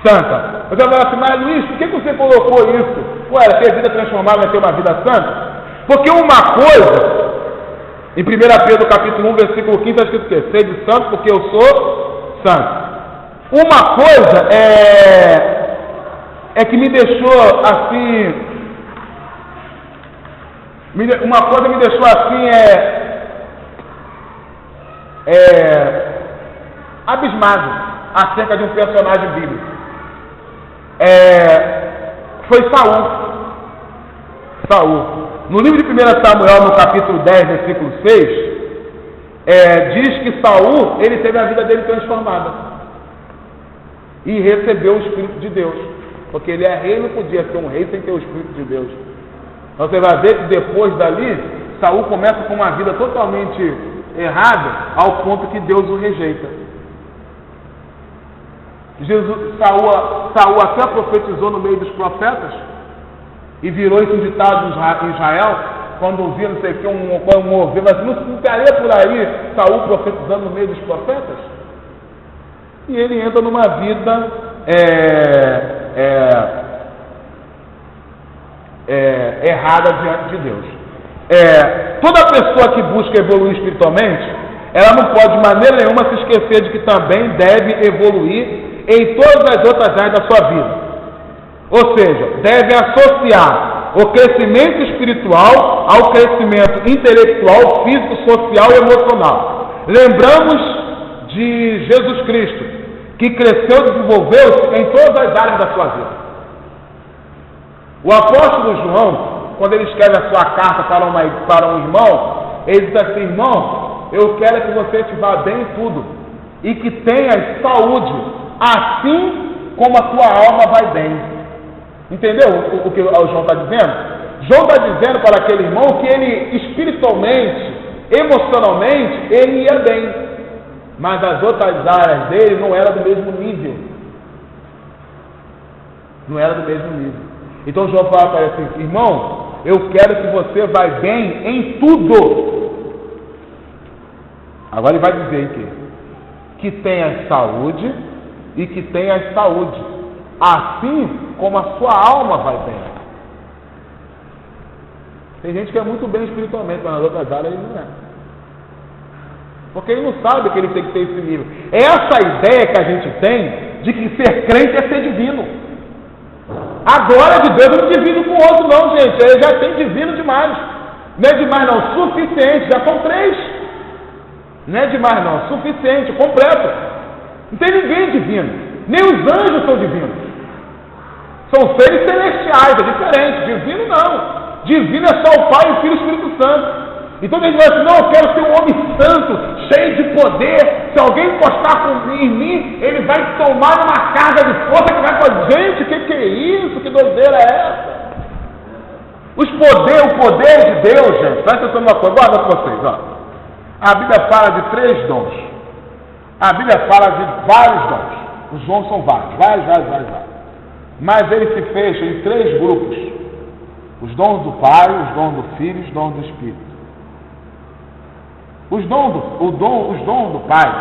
Speaker 1: santa. Você vai falar assim, mas Luiz, por que você colocou isso? Pô, ter vida transformada é ter uma vida santa? Porque uma coisa, em 1 Pedro capítulo 1, versículo 15, está escrito o quê? Sede santo porque eu sou santo. Uma coisa é que me deixou assim... Uma coisa me deixou assim abismado acerca de um personagem bíblico. Foi Saul. No livro de 1 Samuel, no capítulo 10, versículo 6, diz que Saul, ele teve a vida dele transformada e recebeu o Espírito de Deus, porque ele é rei, não podia ser um rei sem ter o Espírito de Deus. Você vai ver que depois dali, Saul começa com uma vida totalmente errada, ao ponto que Deus o rejeita. Saul até profetizou no meio dos profetas, E virou esse ditado em Israel, quando ouvia não sei o que, um ovelha, assim, não estaria por aí Saul profetizando no meio dos profetas? E ele entra numa vida errada diante de Deus. Toda pessoa que busca evoluir espiritualmente, ela não pode de maneira nenhuma se esquecer de que também deve evoluir em todas as outras áreas da sua vida. Ou seja, deve associar o crescimento espiritual ao crescimento intelectual, físico, social e emocional. Lembramos de Jesus Cristo, que cresceu e desenvolveu-se em todas as áreas da sua vida. O apóstolo João, quando ele escreve a sua carta para um irmão, ele diz assim: irmão, eu quero que você te vá bem em tudo e que tenhas saúde, assim como a tua alma vai bem. Entendeu o que o João está dizendo? João está dizendo para aquele irmão que ele espiritualmente, emocionalmente, ele ia bem, mas as outras áreas dele não eram do mesmo nível. Não era do mesmo nível. Então João fala para ele assim: irmão, eu quero que você vá bem em tudo. Agora ele vai dizer que tenha saúde e que tenha saúde, assim como a sua alma vai bem. Tem gente que é muito bem espiritualmente, mas nas outras áreas ele não é. Porque ele não sabe que ele tem que ter esse nível. É essa ideia que a gente tem de que ser crente é ser divino. Agora de Deus não divide com o outro não, gente. Ele já tem divino demais. Não é demais não, suficiente. Já são 3. Não é demais não, suficiente, completo. Não tem ninguém divino. Nem os anjos são divinos. São seres celestiais, é diferente. Divino não. Divino é só o Pai, o Filho e o Espírito Santo. Então a gente vai assim: não, eu quero ser um homem santo, cheio de poder. Se alguém encostar em mim, ele vai tomar uma carga de força que vai falar: gente, o que é isso? Que doideira é essa? O poder de Deus, gente, presta atenção numa coisa, guarda com vocês, ó. A Bíblia fala de 3 dons. A Bíblia fala de vários dons. Os dons são vários. Mas ele se fecha em 3 grupos: os dons do Pai, os dons do Filho e os dons do Espírito. Os dons do Pai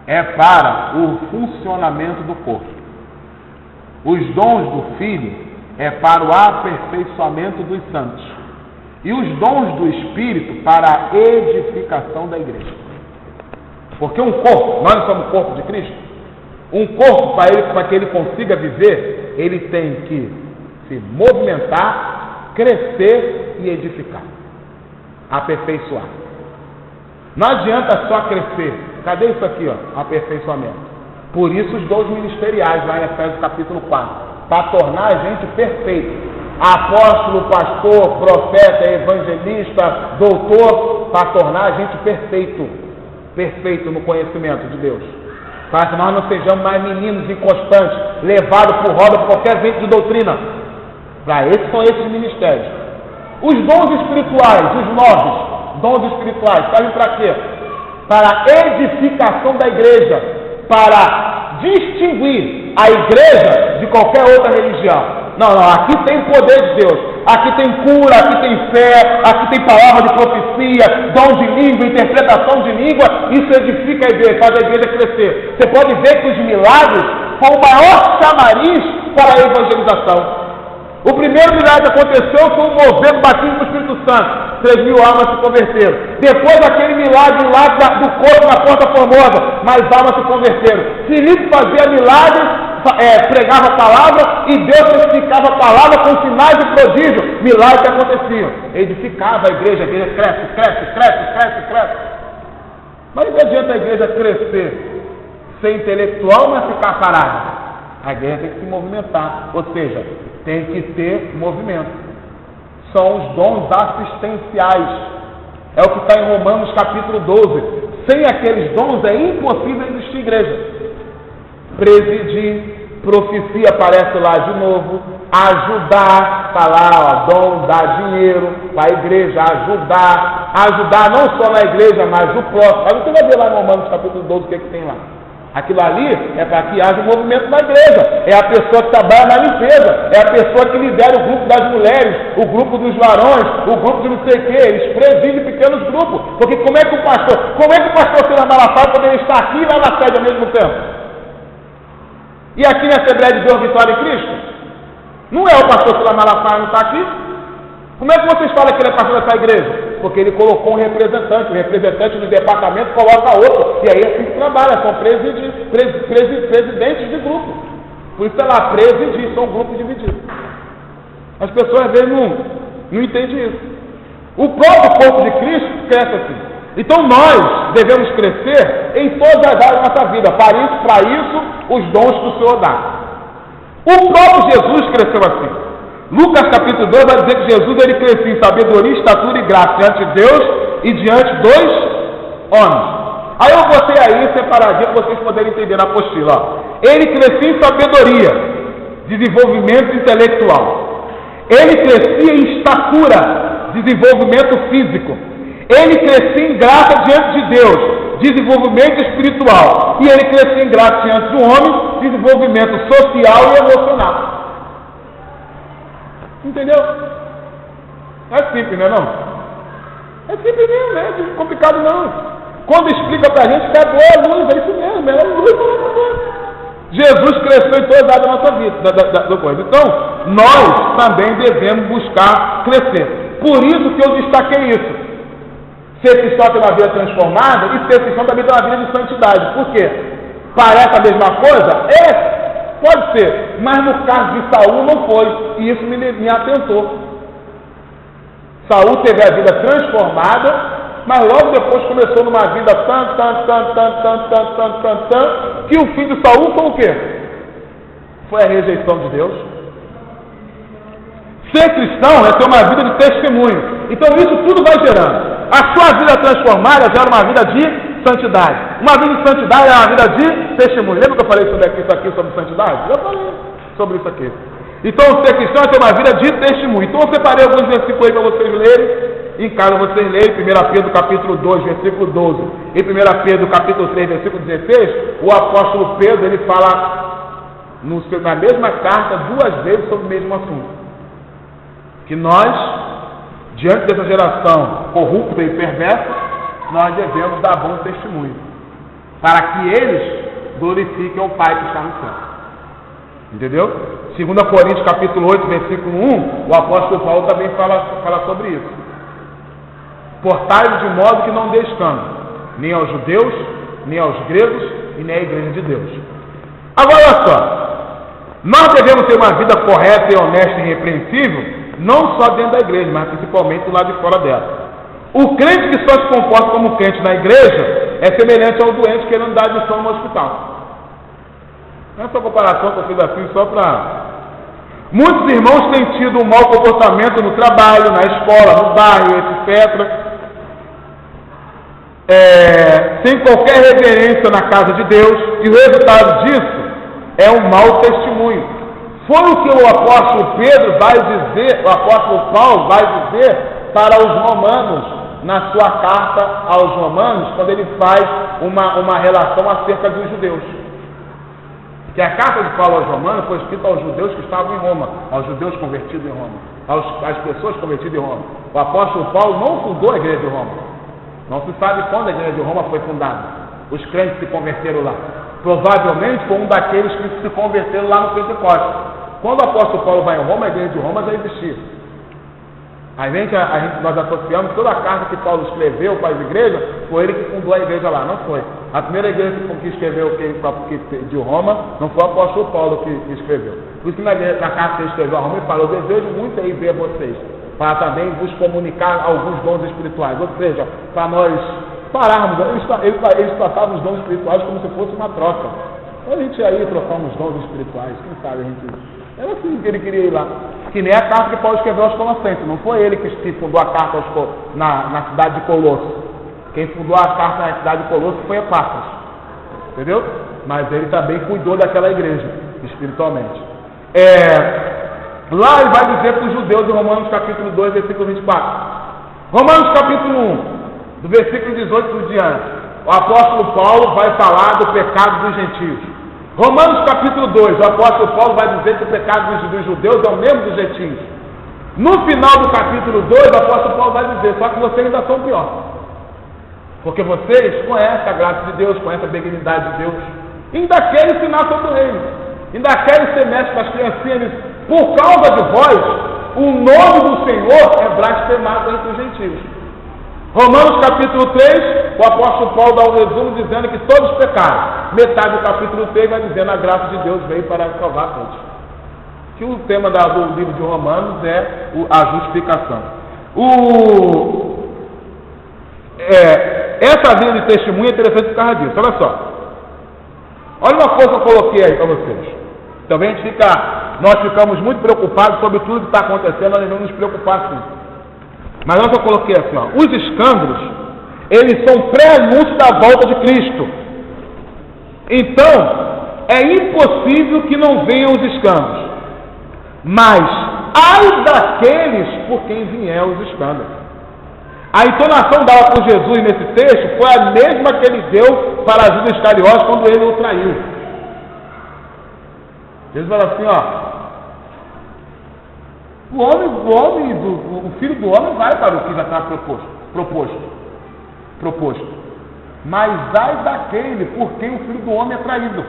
Speaker 1: é para o funcionamento do corpo. Os dons do Filho é para o aperfeiçoamento dos santos. E os dons do Espírito para a edificação da igreja. Porque um corpo, nós somos o corpo de Cristo. Um corpo, para que ele consiga viver, ele tem que se movimentar, crescer e edificar. Aperfeiçoar. Não adianta só crescer. Cadê isso aqui, ó? Aperfeiçoamento. Por isso os dons ministeriais, lá em Efésios capítulo 4. Para tornar a gente perfeito. Apóstolo, pastor, profeta, evangelista, doutor. Para tornar a gente perfeito. Perfeito no conhecimento de Deus. Para que nós não sejamos mais meninos inconstantes, levados por roda por qualquer vento de doutrina. São esses ministérios. Os dons espirituais, os 9 dons espirituais, servem para quê? Para a edificação da igreja, para distinguir a igreja de qualquer outra religião. Não, aqui tem poder de Deus, aqui tem cura, aqui tem fé, aqui tem palavra de profecia, dom de língua, interpretação de língua. Isso edifica a igreja, faz a igreja crescer. Você pode ver que os milagres foram o maior chamariz para a evangelização. O primeiro milagre que aconteceu foi um mover do batismo do Espírito Santo. 3.000 almas se converteram. Depois daquele milagre lá do corpo na Porta Formosa, mais almas se converteram. Filipe fazia milagres, pregava a palavra e Deus testificava a palavra com sinais de prodígio. Milagres que aconteciam. Edificava a igreja cresce. Mas não adianta a igreja crescer, ser intelectual, mas ficar parada. A igreja tem que se movimentar, ou seja, tem que ter movimento. São os dons assistenciais. É o que está em Romanos capítulo 12. Sem aqueles dons é impossível existir igreja. Presidir, profecia aparece lá de novo. Ajudar, está lá, ó, dom, dar dinheiro para a igreja, ajudar não só na igreja, mas no próximo. Aí você vai ver lá em Romanos capítulo 12 o que tem lá.
Speaker 2: Aquilo ali é para que haja um movimento na igreja. É a pessoa que trabalha na limpeza. É a pessoa que lidera o grupo das mulheres, o grupo dos varões, o grupo de não sei o quê. Eles presidem pequenos grupos. Porque como é que o pastor Silas Malafaia poderia estar aqui e lá na sede ao mesmo tempo? E aqui na Assembleia de Deus Vitória em Cristo? Não é o pastor Silas Malafaia não está aqui? Como é que vocês falam que ele é pastor dessa igreja? Porque ele colocou um representante, o representante do departamento coloca outro, e aí é assim que trabalha, são presidentes de grupo. Por isso é lá, presidir, são grupos divididos. As pessoas às vezes não entendem isso. O próprio corpo de Cristo cresce assim. Então nós devemos crescer em todas as áreas da nossa vida. Para isso, os dons que o Senhor dá. O próprio Jesus cresceu assim. Lucas capítulo 2 vai dizer que Jesus ele crescia em sabedoria, estatura e graça diante de Deus e diante dos homens. Aí eu botei aí separadinho para vocês poderem entender na apostila. Ó. Ele crescia em sabedoria, desenvolvimento intelectual. Ele crescia em estatura, desenvolvimento físico. Ele crescia em graça diante de Deus, desenvolvimento espiritual. E ele crescia em graça diante do homem, desenvolvimento social e emocional. Entendeu? É simples, não é não? É simples mesmo, não é complicado não. Quando explica pra gente que é boa luz, é isso mesmo, é luz. Jesus cresceu em todas as áreas da nossa vida, da coisa. Então, nós também devemos buscar crescer. Por isso que eu destaquei isso. Ser cristão tem uma vida transformada e ser cristão também tem uma vida de santidade. Por quê? Parece a mesma coisa? Pode ser, mas no caso de Saul não foi, e isso me atentou. Saul teve a vida transformada, mas logo depois começou numa vida que o fim de Saul foi o quê? Foi a rejeição de Deus. Ser cristão é ter uma vida de testemunho. Então isso tudo vai gerando. A sua vida transformada gera uma vida de santidade. Uma vida de santidade é uma vida de testemunho. Lembra que eu falei sobre isso aqui, sobre santidade? Eu falei sobre isso aqui. Então, ser cristão é ter uma vida de testemunho. Então, eu separei alguns versículos aí para vocês lerem. Em casa, vocês lerem 1 Pedro capítulo 2, versículo 12. E 1 Pedro capítulo 3, versículo 16. O apóstolo Pedro, ele fala na mesma carta duas vezes sobre o mesmo assunto. Que nós, diante dessa geração corrupta e perversa, nós devemos dar bom testemunho, para que eles glorifiquem o Pai que está no céu. Entendeu? 2 Coríntios capítulo 8, versículo 1, o apóstolo Paulo também fala sobre isso. Portai-vos de modo que não dê escândalo, nem aos judeus, nem aos gregos, e nem à igreja de Deus. Agora olha só, nós devemos ter uma vida correta e honesta e irrepreensível, não só dentro da igreja, mas principalmente do lado de fora dela. O crente que só se comporta como crente na igreja é semelhante ao doente querendo dar admissão no hospital. Essa comparação que eu fiz assim só para... Muitos irmãos têm tido um mau comportamento no trabalho, na escola, no bairro, etc. Sem qualquer reverência na casa de Deus, e o resultado disso é um mau testemunho. Foi o que o apóstolo Pedro vai dizer, o apóstolo Paulo vai dizer para os romanos, na sua carta aos romanos, quando ele faz uma relação acerca dos judeus. Que a carta de Paulo aos romanos foi escrita aos judeus que estavam em Roma, aos judeus convertidos em Roma, às pessoas convertidas em Roma. O apóstolo Paulo não fundou a igreja de Roma. Não se sabe quando a igreja de Roma foi fundada. Os crentes se converteram lá. Provavelmente foi um daqueles que se converteram lá no Pentecostes. Quando o apóstolo Paulo vai em Roma, a igreja de Roma já existia. Nós associamos toda a carta que Paulo escreveu para as igrejas, foi ele que fundou a igreja lá, não foi. A primeira igreja que escreveu de Roma, não foi o apóstolo Paulo que escreveu. Por isso que na carta que ele escreveu a Roma, ele falou: eu desejo muito aí ver vocês, para também vos comunicar alguns dons espirituais. Ou seja, para nós pararmos, eles tratavam os dons espirituais como se fosse uma troca. Então a gente aí trocar uns dons espirituais, quem sabe a gente... Era assim que ele queria ir lá. Que nem a carta que Paulo escreveu aos Colossenses. Não foi ele que fundou a carta na cidade de Colosso. Quem fundou a carta na cidade de Colosso foi Epáfras. Entendeu? Mas ele também cuidou daquela igreja, espiritualmente. Lá ele vai dizer para os judeus em Romanos capítulo 2, versículo 24. Romanos capítulo 1, do versículo 18 por diante. o apóstolo Paulo vai falar do pecado dos gentios. Romanos capítulo 2, o apóstolo Paulo vai dizer que o pecado dos judeus é o mesmo dos gentios. No final do capítulo 2, o apóstolo Paulo vai dizer, só que vocês ainda são pior. Porque vocês conhecem a graça de Deus, conhecem a benignidade de Deus, e ainda querem ensinar sobre o reino, ainda querem ser mestres para as criancinhas. Por causa de vós, o nome do Senhor é blasfemado entre os gentios. Romanos capítulo 3, o apóstolo Paulo dá um resumo dizendo que todos pecaram. Metade do capítulo 3 vai dizendo a graça de Deus veio para salvar todos. Que o tema do livro de Romanos é a justificação. Essa linha de testemunho é interessante por causa disso. Olha só. Olha uma coisa que eu coloquei aí para vocês. Também nós ficamos muito preocupados sobre tudo que está acontecendo, nós devemos nos preocupar sim. Mas olha o que eu coloquei assim, ó. Os escândalos, eles são pré-anúncio da volta de Cristo. Então, é impossível que não venham os escândalos. Mas, ai daqueles por quem vier os escândalos. A entonação dada por Jesus nesse texto foi a mesma que ele deu para Judas Iscariotes quando ele o traiu. Jesus fala assim, ó. O filho do homem vai para o que já está proposto. Mas ai daquele por quem o filho do homem é traído.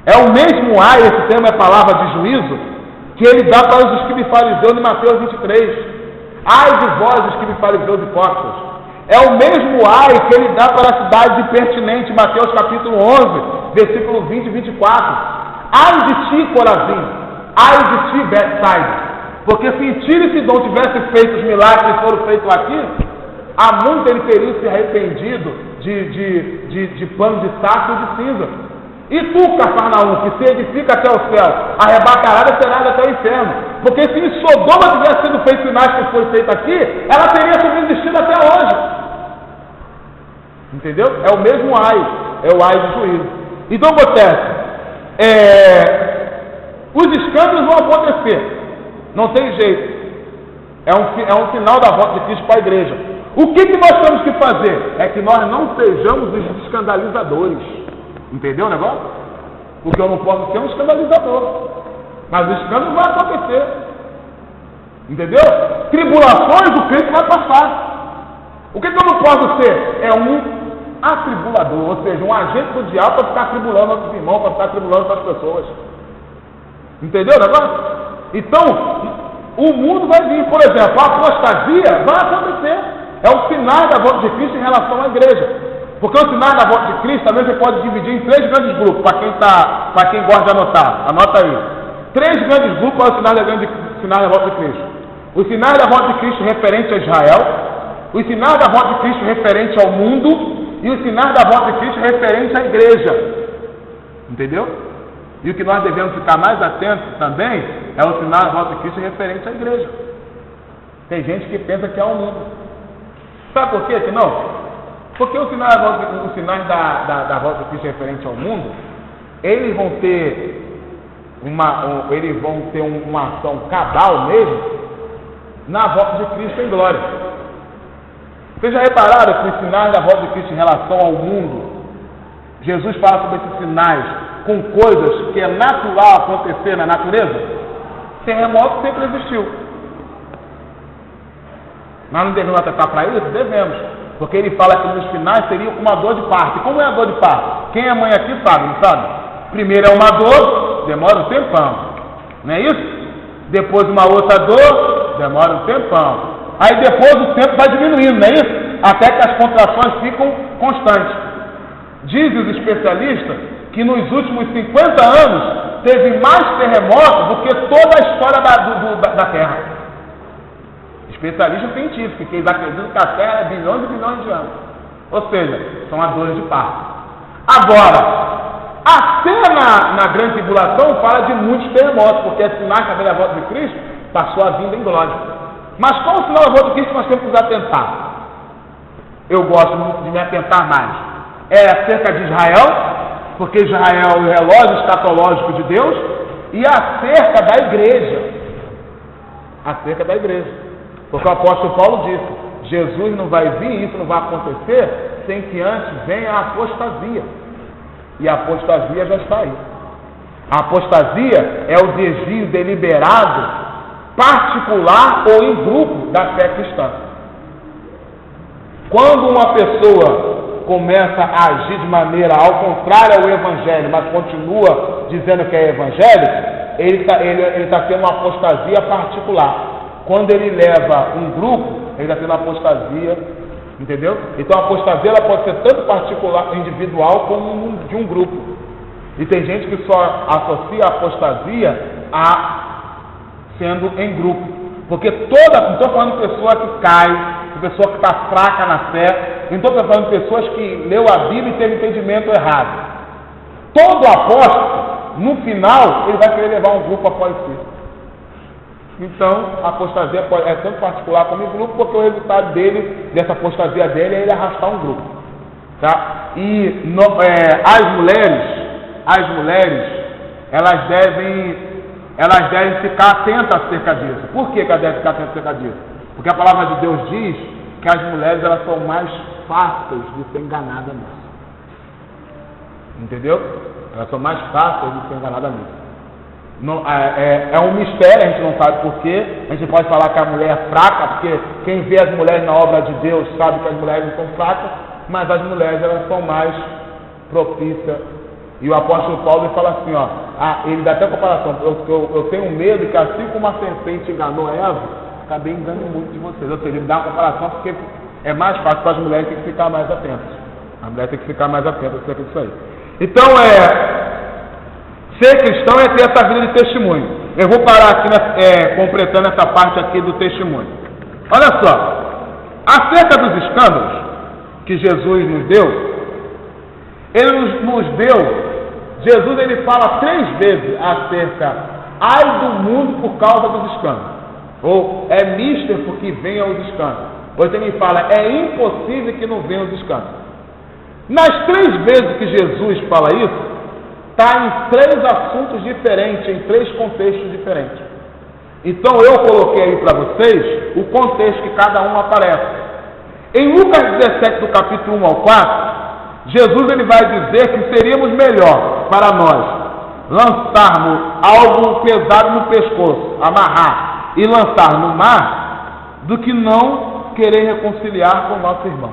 Speaker 2: É o mesmo ai, esse termo é palavra de juízo, que ele dá para os escribas e fariseus em Mateus 23. Ai de vós, escribas e fariseus hipócritas. É o mesmo ai que ele dá para a cidade de Pertinente, Mateus capítulo 11, versículo 20 e 24. Ai de ti, Corazim, ai de ti, Betsaida, porque se Tiro e Sidom tivessem feito os milagres que foram feitos aqui, há muito ele teria se arrependido de pano de saco e de cinza. E tu, Cafarnaum, que se edifica até o céu, arrebatará e será até o inferno. Porque se em Sodoma tivesse sido feito sinais que foram feitos aqui, ela teria subsistido até hoje. Entendeu? É o mesmo ai, é o ai do juízo. Então acontece, os escândalos vão acontecer, não tem jeito. É um sinal da volta de Cristo para a igreja. O que nós temos que fazer? É que nós não sejamos os escandalizadores. Entendeu o negócio? Porque eu não posso ser um escandalizador. Mas o escândalo vai acontecer. Entendeu? Tribulações o crente vai passar. O que eu não posso ser? É um atribulador, ou seja, um agente do diabo para ficar atribulando nossos irmãos, para ficar atribulando as pessoas. Entendeu o negócio? Então, o mundo vai vir, por exemplo, a apostasia vai acontecer. É o sinal da volta de Cristo em relação à igreja. Porque o sinal da volta de Cristo também você pode dividir em 3 grandes grupos, para quem gosta de anotar. Anota aí. 3 grandes grupos para o sinal da volta de Cristo. O sinal da volta de Cristo referente a Israel, o sinal da volta de Cristo referente ao mundo, e o sinal da volta de Cristo referente à igreja. Entendeu? E o que nós devemos ficar mais atentos também é o sinal da volta de Cristo referente à igreja. Tem gente que pensa que é o mundo. Sabe por quê que não? Porque os sinais da volta de Cristo referente ao mundo, eles vão ter uma ação cabal mesmo na volta de Cristo em glória. Vocês já repararam que os sinais da volta de Cristo em relação ao mundo, Jesus fala sobre esses sinais com coisas que é natural acontecer na natureza? Terremoto sempre existiu. Nós não devemos atentar para isso? Devemos. Porque ele fala que nos finais seria uma dor de parto. E como é a dor de parto? Quem é mãe aqui sabe, não sabe? Primeiro é uma dor, demora um tempão. Não é isso? Depois uma outra dor, demora um tempão. Aí depois o tempo vai diminuindo, não é isso? Até que as contrações ficam constantes. Dizem os especialistas que nos últimos 50 anos teve mais terremotos do que toda a história da Terra. Especialistas científicos, que eles acreditam que a Terra é bilhões e bilhões de anos. Ou seja, são as dores de parto. Agora, até na grande tribulação fala de muitos terremotos, porque é sinal que a volta de Cristo passou a vinda em glória. Mas qual o sinal da volta de Cristo nós temos que nos atentar? Eu gosto muito de me atentar mais. É acerca de Israel, porque Israel é o relógio escatológico de Deus, e acerca da igreja. Acerca da igreja. Porque o apóstolo Paulo disse, Jesus não vai vir, isso não vai acontecer, sem que antes venha a apostasia. E a apostasia já está aí. A apostasia é o desvio deliberado, particular ou em grupo da fé cristã. Quando uma pessoa começa a agir de maneira ao contrário ao evangelho, mas continua dizendo que é evangélico, ele está tendo uma apostasia particular. Quando ele leva um grupo, ele está tendo uma apostasia, entendeu? Então a apostasia ela pode ser tanto particular, individual, como de um grupo. E tem gente que só associa a apostasia a sendo em grupo. Porque não estou falando de pessoa que cai, de pessoa que está fraca na fé, não estou falando de pessoas que leu a Bíblia e teve entendimento errado. Todo apóstolo, no final, ele vai querer levar um grupo após si. Então, a apostasia é tanto particular como em grupo, porque o resultado dessa apostasia dele é ele arrastar um grupo. Tá? E as mulheres, elas devem ficar atentas acerca disso. Por que elas devem ficar atentas acerca disso? Porque a palavra de Deus diz que as mulheres elas são mais fáceis de ser enganadas nisso. Entendeu? Elas são mais fáceis de ser enganadas nisso. Não, é um mistério, a gente não sabe porquê. A gente pode falar que a mulher é fraca, porque quem vê as mulheres na obra de Deus sabe que as mulheres não são fracas, mas as mulheres elas são mais propícias. E o apóstolo Paulo ele fala assim, ele dá até comparação, eu tenho medo que assim como a serpente enganou Eva, acabei enganando muito de vocês. Ou seja, ele dá uma comparação porque é mais fácil para as mulheres ter que ficar mais atentas. A mulher tem que ficar mais atenta acerca disso aí. Então, ser cristão é ter essa vida de testemunho. Eu vou parar aqui, completando essa parte aqui do testemunho. Olha só, acerca dos escândalos que Jesus nos deu, Jesus ele fala 3 vezes acerca, ai do mundo por causa dos escândalos. Ou é mister porque venham os escândalos. Ou também fala, é impossível que não venham os escândalos. Nas 3 vezes que Jesus fala isso, está em 3 assuntos diferentes, em 3 contextos diferentes. Então eu coloquei aí para vocês o contexto que cada um aparece. Em Lucas 17, do capítulo 1 ao 4, Jesus ele vai dizer que seríamos melhor para nós lançarmos algo pesado no pescoço, amarrar e lançar no mar, do que não querer reconciliar com o nosso irmão.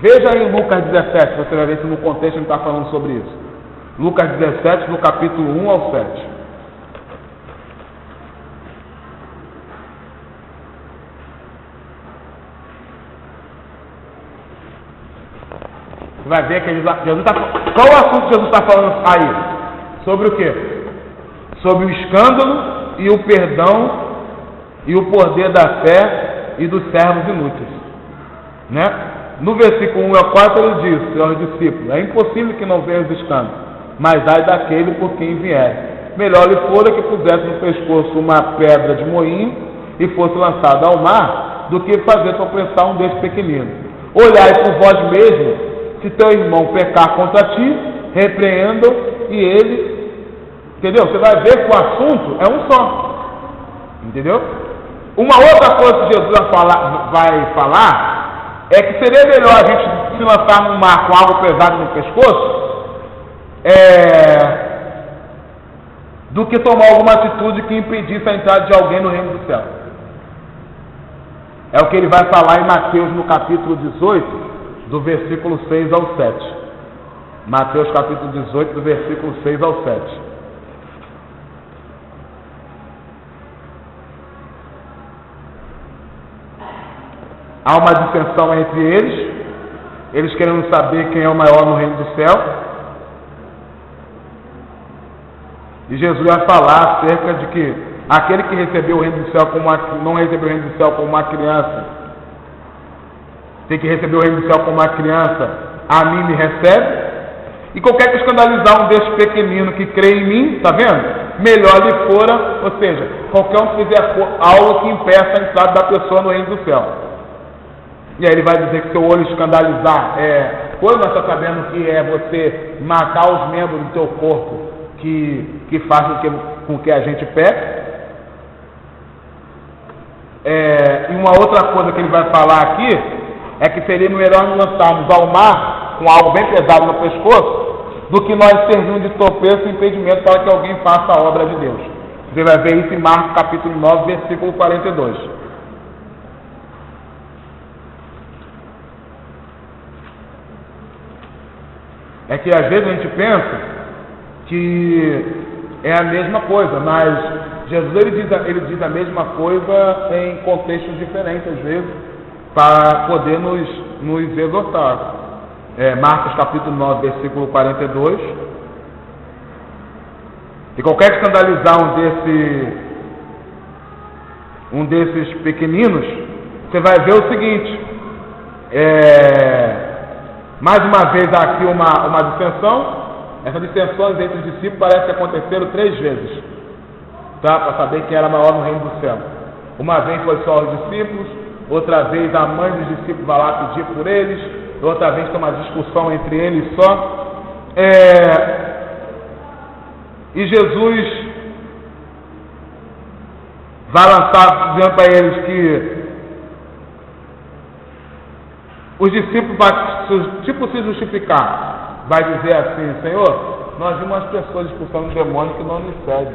Speaker 2: Veja aí em Lucas 17, você vai ver se no contexto ele está falando sobre isso. Lucas 17, do capítulo 1 ao 7. Você vai ver que Jesus está... Qual o assunto que Jesus está falando aí? Sobre o quê? Sobre o escândalo e o perdão e o poder da fé e dos servos inúteis. Né? No versículo 1 ao 4 ele diz aos discípulos, é impossível que não venham os escândalos, mas ai daquele por quem vier. Melhor lhe fora que pusesse no pescoço uma pedra de moinho e fosse lançado ao mar, do que fazer tropeçar um desses pequeninos. Olhai por vós mesmos, se teu irmão pecar contra ti, repreenda-o e ele, entendeu? Você vai ver que o assunto é um só, entendeu? Uma outra coisa que Jesus vai falar é que seria melhor a gente se lançar no mar com algo pesado no pescoço do que tomar alguma atitude que impedisse a entrada de alguém no reino do céu. É o que ele vai falar em Mateus no capítulo 18, do versículo 6 ao 7. Mateus capítulo 18, do versículo 6 ao 7. Há uma dissensão entre eles querendo saber quem é o maior no reino do céu. E Jesus vai falar acerca de que aquele que recebeu o reino do céu não recebeu o reino do céu como uma criança, tem que receber o reino do céu como uma criança, a mim me recebe. E qualquer que escandalizar um desses pequeninos que crê em mim, tá vendo? Melhor lhe fora, ou seja, qualquer um que fizer algo que impeça a entrada da pessoa no reino do céu. E aí ele vai dizer que seu olho escandalizar quando nós estamos sabendo que é você matar os membros do teu corpo que faz com que a gente peque. E uma outra coisa que ele vai falar aqui é que seria melhor nos lançarmos ao mar com algo bem pesado no pescoço do que nós servirmos de tropeço e impedimento para que alguém faça a obra de Deus. Você vai ver isso em Marcos capítulo 9, versículo 42. É que às vezes a gente pensa que é a mesma coisa, mas Jesus ele diz a mesma coisa em contextos diferentes às vezes, para poder nos exortar. Marcos capítulo 9, versículo 42. E qualquer que escandalizar um desses pequeninos, você vai ver o seguinte, mais uma vez há aqui uma dissensão. Essas dissensões entre os discípulos parece que aconteceram 3 vezes, tá? Para saber quem era maior no reino do céu. Uma vez foi só os discípulos, outra vez a mãe dos discípulos vai lá pedir por eles, outra vez tem uma discussão entre eles só. E Jesus vai lançar dizendo para eles que os discípulos vão se justificar. Vai dizer assim: Senhor, nós vimos as pessoas expulsando o demônio que não nos serve.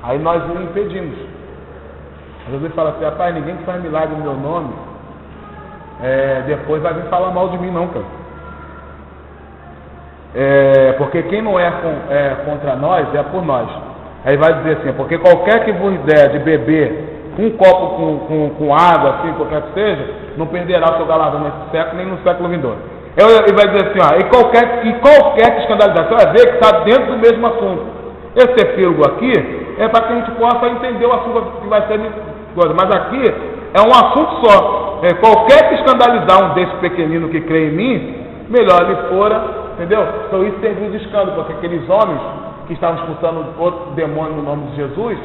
Speaker 2: Aí nós o impedimos. Jesus fala assim: rapaz, ninguém que faz milagre no meu nome depois vai vir falar mal de mim não, cara. Porque quem não é contra nós é por nós. Aí vai dizer assim: porque qualquer que vos der de beber um copo com água, assim, qualquer que seja, não perderá o seu galardão nesse século nem no século vindouro. Ele vai dizer assim, e qualquer que escandalizar, você vai ver que está dentro do mesmo assunto. Esse epílogo aqui é para que a gente possa entender o assunto que vai ser coisa, mas aqui é um assunto só. Qualquer que escandalizar um desses pequeninos que crê em mim, melhor ele fora, entendeu? Então isso serviu de escândalo, porque aqueles homens que estavam expulsando outro demônio no nome de Jesus,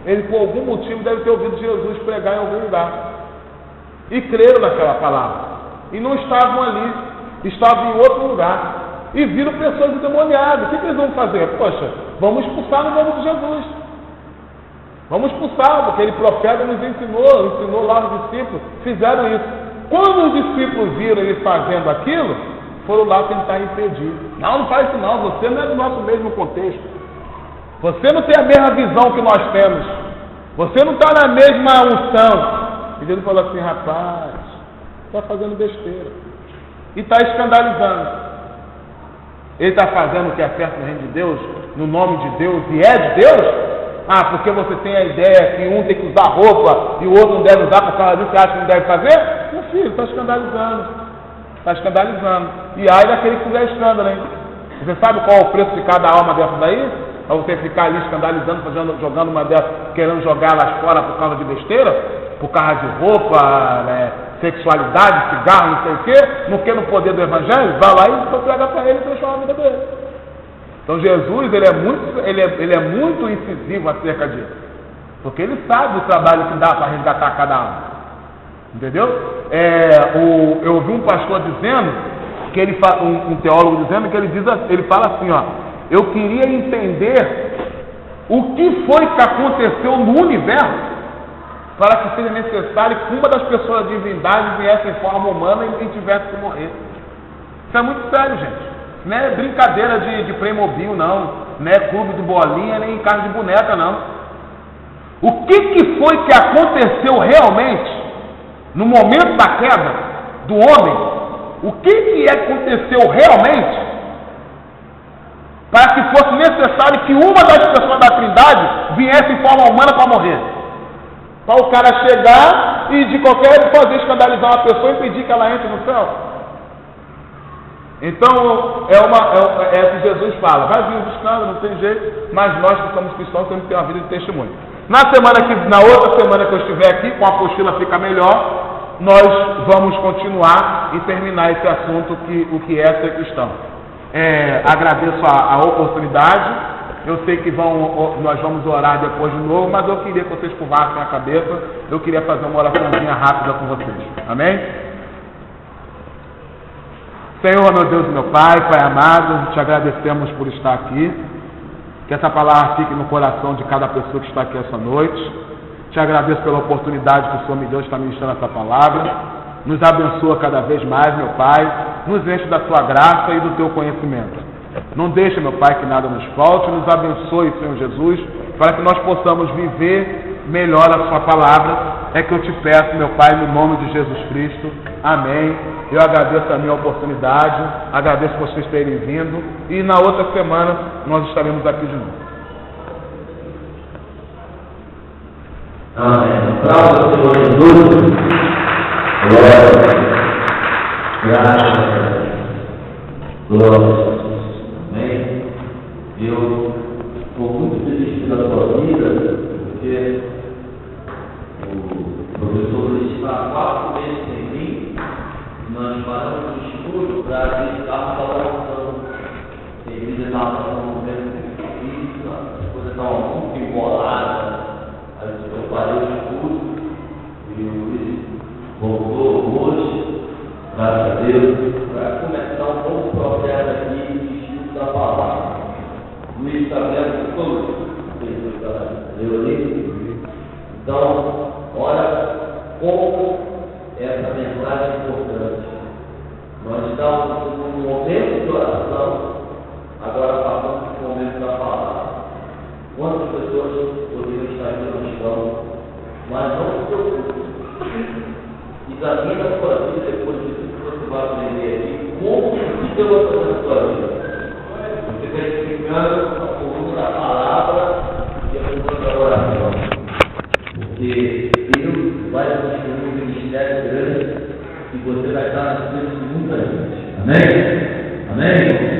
Speaker 2: ele por algum motivo deve ter ouvido Jesus pregar em algum lugar e creram naquela palavra, e não estavam ali, estavam em outro lugar e viram pessoas endemoniadas. O que eles vão fazer? Poxa, vamos expulsar no nome de Jesus, vamos expulsar, porque ele profeta nos ensinou lá os discípulos, fizeram isso. Quando os discípulos viram ele fazendo aquilo, foram lá tentar impedir. Não faz isso não, você não é do nosso mesmo contexto, você não tem a mesma visão que nós temos, você não está na mesma unção. E ele falou assim: rapaz, está fazendo besteira e está escandalizando. Ele está fazendo o que é certo no reino de Deus, no nome de Deus, e é de Deus? Porque você tem a ideia que um tem que usar roupa e o outro não deve usar por causa disso, você acha que não deve fazer? Meu filho, está escandalizando. Está escandalizando. E aí daquele que fizer escândalo, hein? Você sabe qual é o preço de cada alma dessa daí? Para você ficar ali escandalizando, jogando uma dessas, querendo jogar elas fora por causa de besteira? Por causa de roupa, sexualidade, cigarro, não sei o quê, não quer no poder do Evangelho, vai lá e prega para ele e transforma a vida dele. Então Jesus, ele é muito incisivo acerca disso, porque ele sabe o trabalho que dá para resgatar cada alma, entendeu? Eu ouvi um pastor dizendo, um teólogo dizendo que ele fala assim, eu queria entender o que foi que aconteceu no universo para que seja necessário que uma das pessoas da divindade viesse em forma humana e tivesse que morrer. Isso é muito sério, gente. Não é brincadeira de Playmobil, não. Não é clube de bolinha, nem casa de boneca, não. O que foi que aconteceu realmente no momento da queda do homem? O que aconteceu realmente para que fosse necessário que uma das pessoas da Trindade viesse em forma humana para morrer? Para o cara chegar e de qualquer fazer escandalizar uma pessoa e impedir que ela entre no céu. Então, é o que Jesus fala. Vai vir os escândalos, não tem jeito, mas nós que somos cristãos temos que ter uma vida de testemunho. Na outra semana que eu estiver aqui, com a apostila fica melhor, nós vamos continuar e terminar esse assunto, o que é ser cristão. Agradeço a oportunidade. Eu sei que nós vamos orar depois de novo, mas eu queria que vocês curvassem a cabeça. Eu queria fazer uma oraçãozinha rápida com vocês. Amém? Senhor, meu Deus e meu Pai amado, te agradecemos por estar aqui. Que essa palavra fique no coração de cada pessoa que está aqui essa noite. Te agradeço pela oportunidade que o Senhor me deu de estar ministrando essa palavra.
Speaker 1: Nos abençoa cada vez mais, meu Pai. Nos enche da Tua graça e do Teu conhecimento. Não deixa, meu Pai, que nada nos falte. Nos abençoe, Senhor Jesus, para que nós possamos viver melhor a Sua palavra. É que eu te peço, meu Pai, no nome de Jesus Cristo. Amém. Eu agradeço a minha oportunidade. Agradeço vocês terem vindo. E na outra semana nós estaremos aqui de novo.
Speaker 3: Amém. Para o Senhor Jesus. Glória. Graças. Glória. Amém. Eu estou muito feliz pela sua vida, porque o professor Luiz está há 4 meses sem mim. Nós paramos no estudo para visitar a colaboração. A igreja estava num momento difícil, as coisas estavam muito emboladas. Eu parei o estudo e o Luiz voltou hoje, graças a Deus, para começar um novo processo aqui de estudo da palavra. O Luiz está vendo tudo. Então, olha como essa mensagem é importante. Nós estamos num momento de oração, agora passamos para o momento da palavra. Quantas pessoas poderiam estar aqui no chão, mas não se preocupe. Examine a sua vida depois de tudo que você vai aprender aqui. Como que Deus vai fazer na sua vida? Você está explicando a coluna da palavra e a coluna da oração. Porque Deus vai construir um ministério grande e você vai estar na frente de muita gente. Amém? Amém?